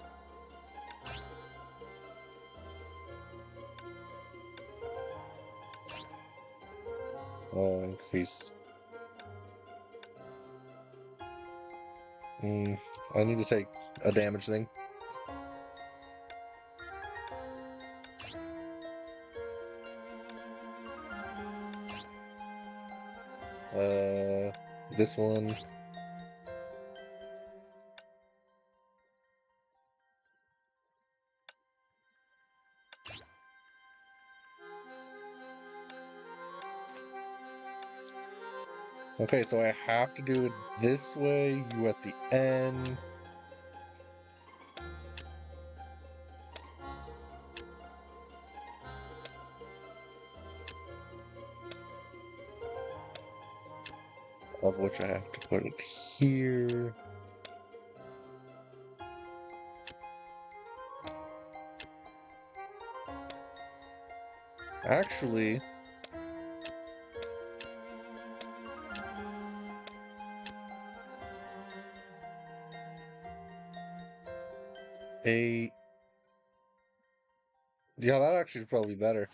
[SPEAKER 1] Increase. I need to take a damage thing. This one. Okay, so I have to do it this way, you at the end. Of which I have to put it here. Actually, yeah, that actually is probably better.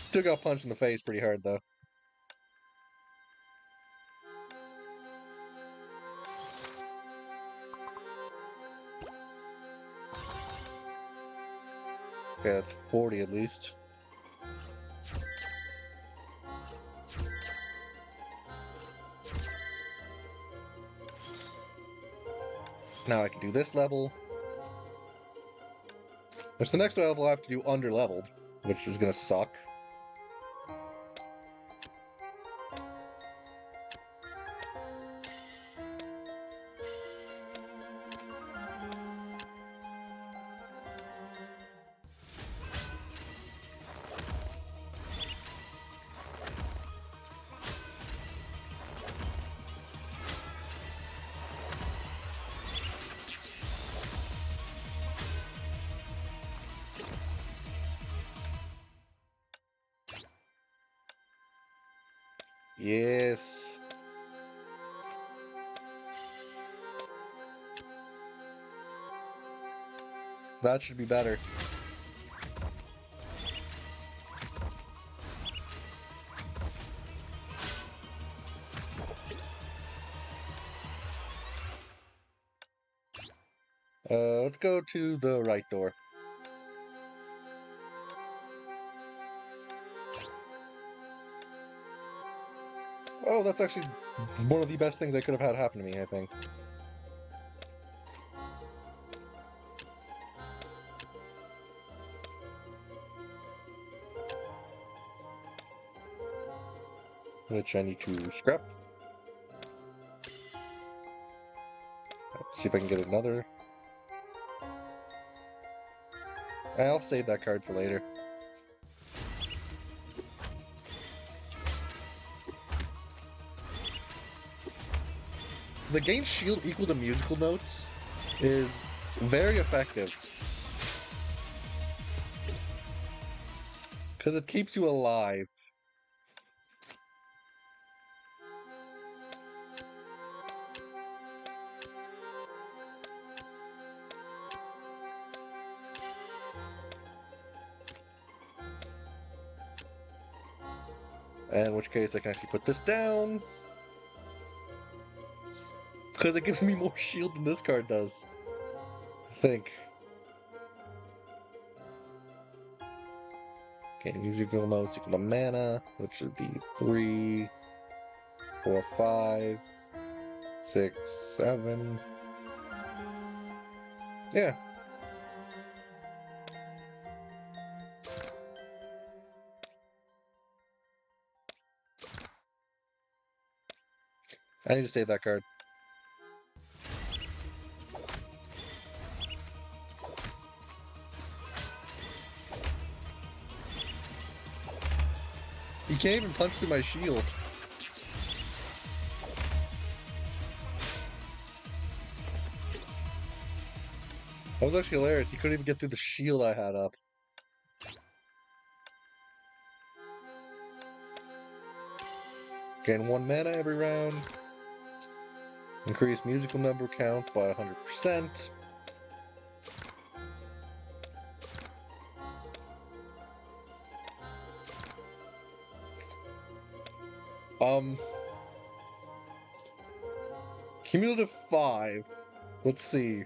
[SPEAKER 1] Still got punched in the face pretty hard, though. Okay, that's 40 at least. Now I can do this level. Which the next level I have to do under-leveled, which is gonna suck. Yes. That should be better. Let's go to the right door. Oh, that's actually one of the best things that could have had happen to me, I think. Which I need to scrap. Let's see if I can get another. I'll save that card for later. The gain shield equal to musical notes is very effective. Because it keeps you alive. In which case I can actually put this down. Because it gives me more shield than this card does. I think. Okay, musical notes equal to mana, which would be 3, 4, 5, 6, 7. Yeah. I need to save that card. You can't even punch through my shield. That was actually hilarious. He couldn't even get through the shield I had up. Gain 1 mana every round. Increase musical number count by 100%. Cumulative 5. Let's see.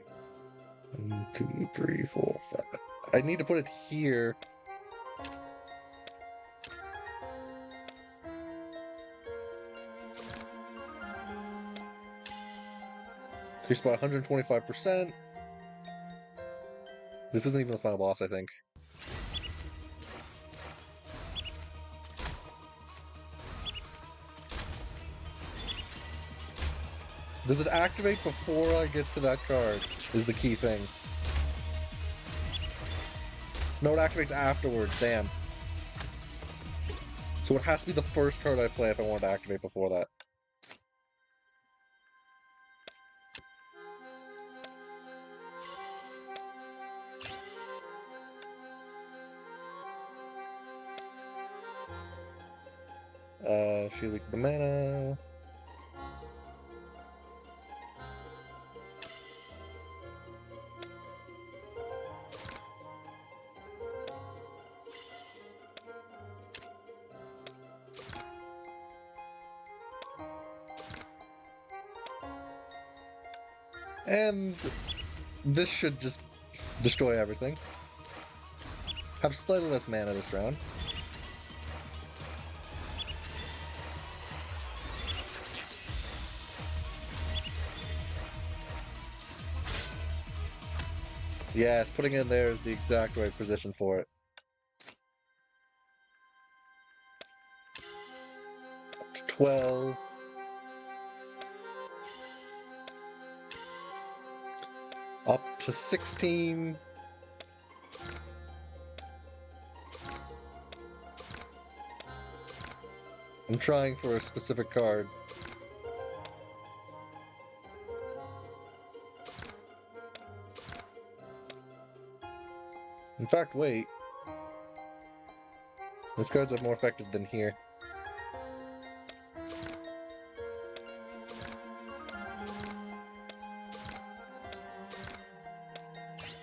[SPEAKER 1] 1, 2, 3, 4, 5. I need to put it here. Increased by 125%. This isn't even the final boss, I think. Does it activate before I get to that card? Is the key thing. No, it activates afterwards, damn. So it has to be the first card I play if I want to activate before that. Shield the mana. And this should just destroy everything. Have slightly less mana this round. Yes, putting it in there is the exact right position for it. Up to 12. Up to 16. I'm trying for a specific card. In fact, wait. This card's more effective than here.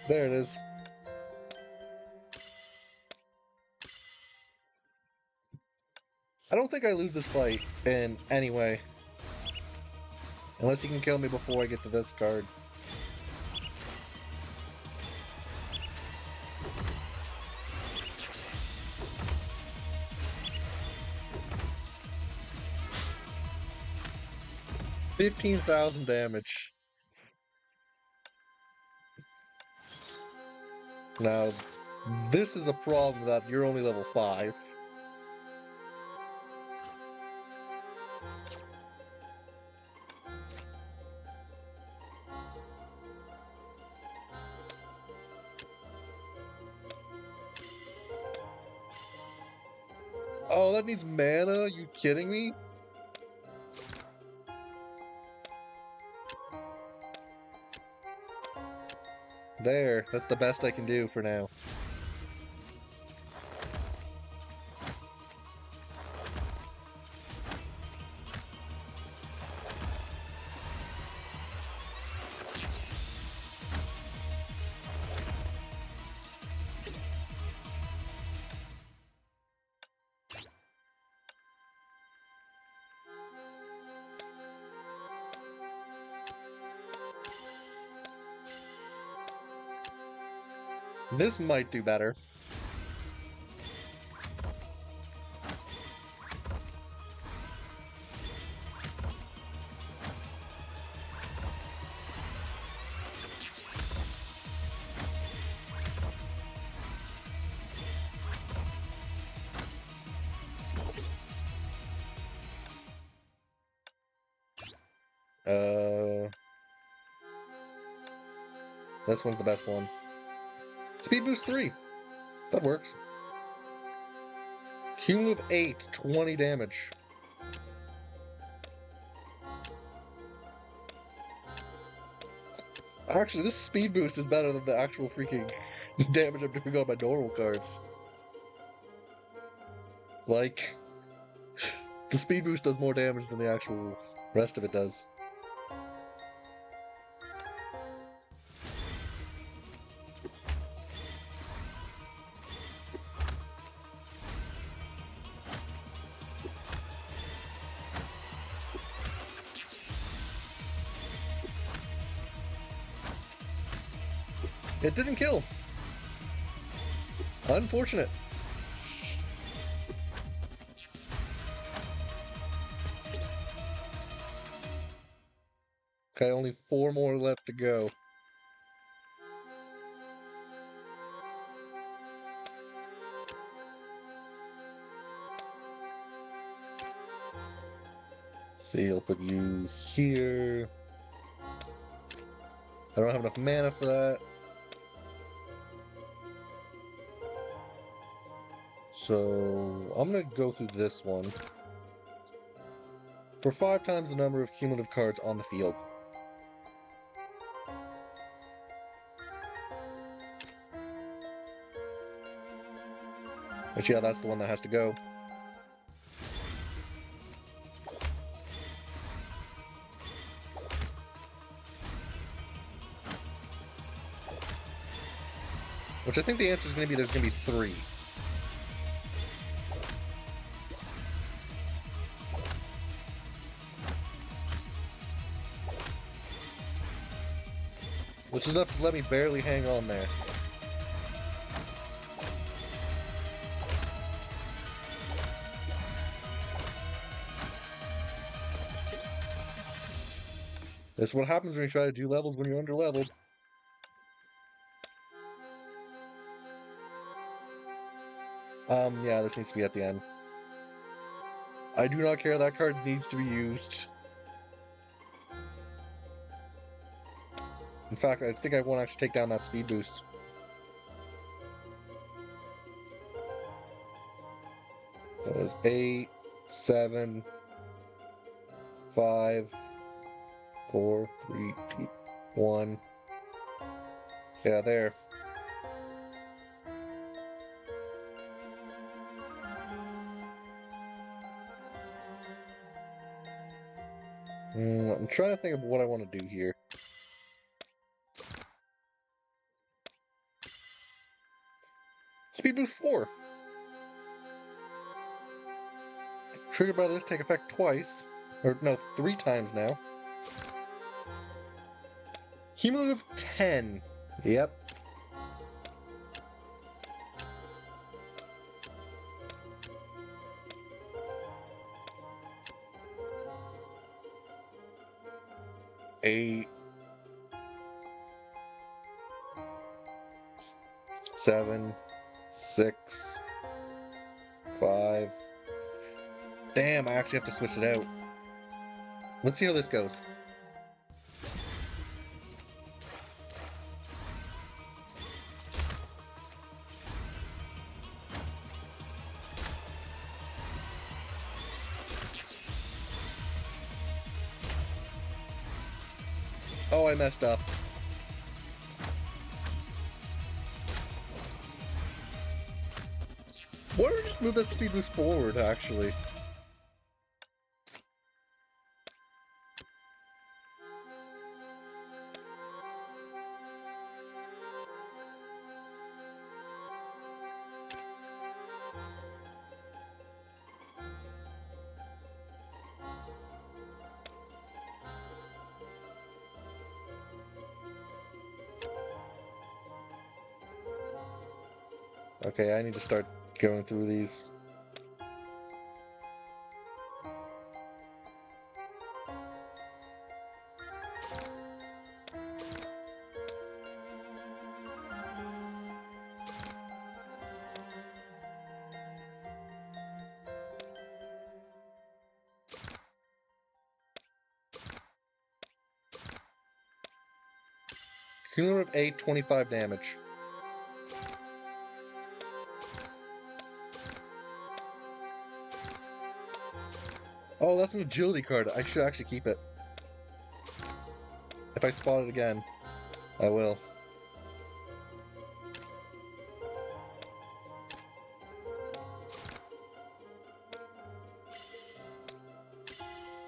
[SPEAKER 1] There it is. I don't think I lose this fight in any way. Unless he can kill me before I get to this card. $15,000 damage. Now, this is a problem that you're only level 5. Oh, that needs mana? Are you kidding me? There, that's the best I can do for now. This might do better. This one's the best one. Speed boost 3. That works. Cumulative 8, 20 damage. Actually, this speed boost is better than the actual freaking damage I'm doing on my normal cards. Like, the speed boost does more damage than the actual rest of it does. It didn't kill. Unfortunate. Okay, only 4 more left to go. Let's see, I'll put you here. I don't have enough mana for that. So, I'm gonna go through this one. For 5 times the number of cumulative cards on the field. Which, yeah, that's the one that has to go. Which I think the answer is going to be there's going to be 3. Which is enough to let me barely hang on there. This is what happens when you try to do levels when you're under-leveled. Yeah, this needs to be at the end. I do not care, that card needs to be used. In fact, I think I want to actually take down that speed boost. That was 8, 7, 5, 4, 3, 2, 1. Yeah, there. I'm trying to think of what I want to do here. Speed boost 4. Triggered by this, take effect twice. Or no, 3 times now. Cumulative 10. Yep. Eight. 7. 6. 5. Damn, I actually have to switch it out. Let's see how this goes. Oh, I messed up. Why don't we just move that speed boost forward, actually? Okay, I need to start going through these. Cumulative 8, 25 damage. Oh, that's an agility card. I should actually keep it. If I spot it again, I will.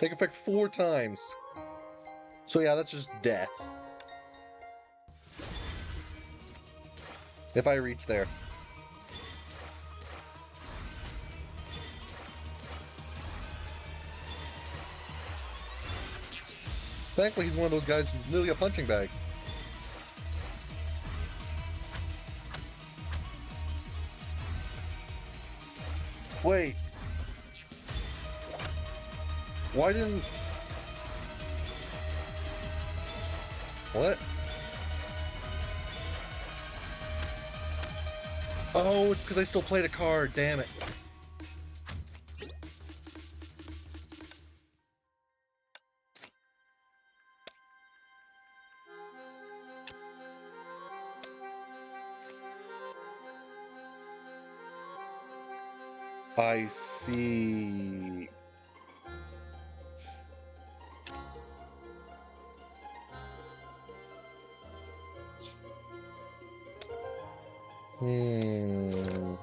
[SPEAKER 1] Take effect 4 times. So yeah, that's just death. If I reach there. Thankfully, he's one of those guys who's literally a punching bag. Wait. Why didn't... What? Oh, it's because I still played a card, damn it. I see. Hmm.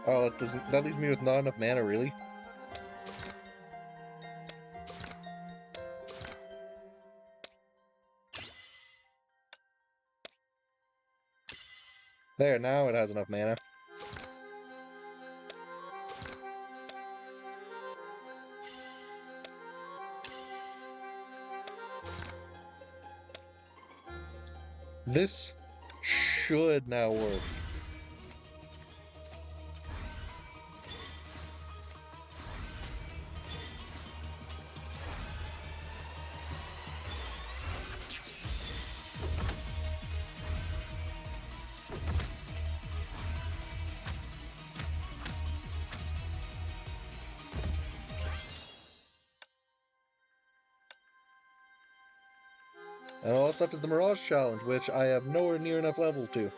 [SPEAKER 1] Oh, that leaves me with not enough mana, really? There, now it has enough mana. This should now work. And all that's left is the Mirage Challenge, which I have nowhere near enough level to.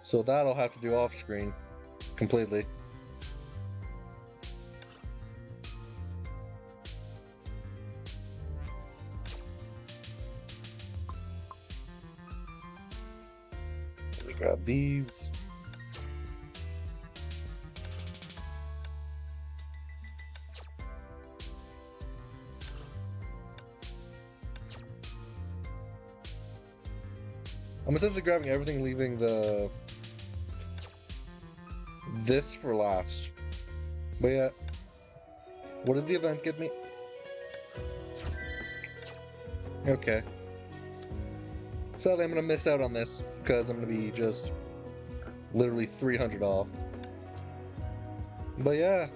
[SPEAKER 1] So that'll have to do off screen completely. Grab these. I'm essentially grabbing everything, leaving this for last. But yeah, what did the event get me? Okay. Sadly, I'm gonna miss out on this because I'm gonna be just literally 300 off. But yeah.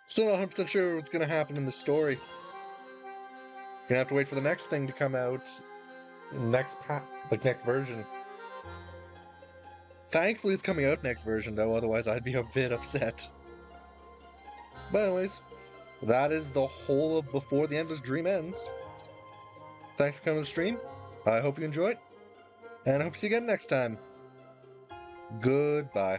[SPEAKER 1] Still not 100% sure what's gonna happen in the story. Gonna have to wait for the next thing to come out. Next version. Thankfully, it's coming out next version, though, otherwise I'd be a bit upset. But anyways, that is the whole of Before the Endless Dream Ends. Thanks for coming to the stream. I hope you enjoyed, and I hope to see you again next time. Goodbye.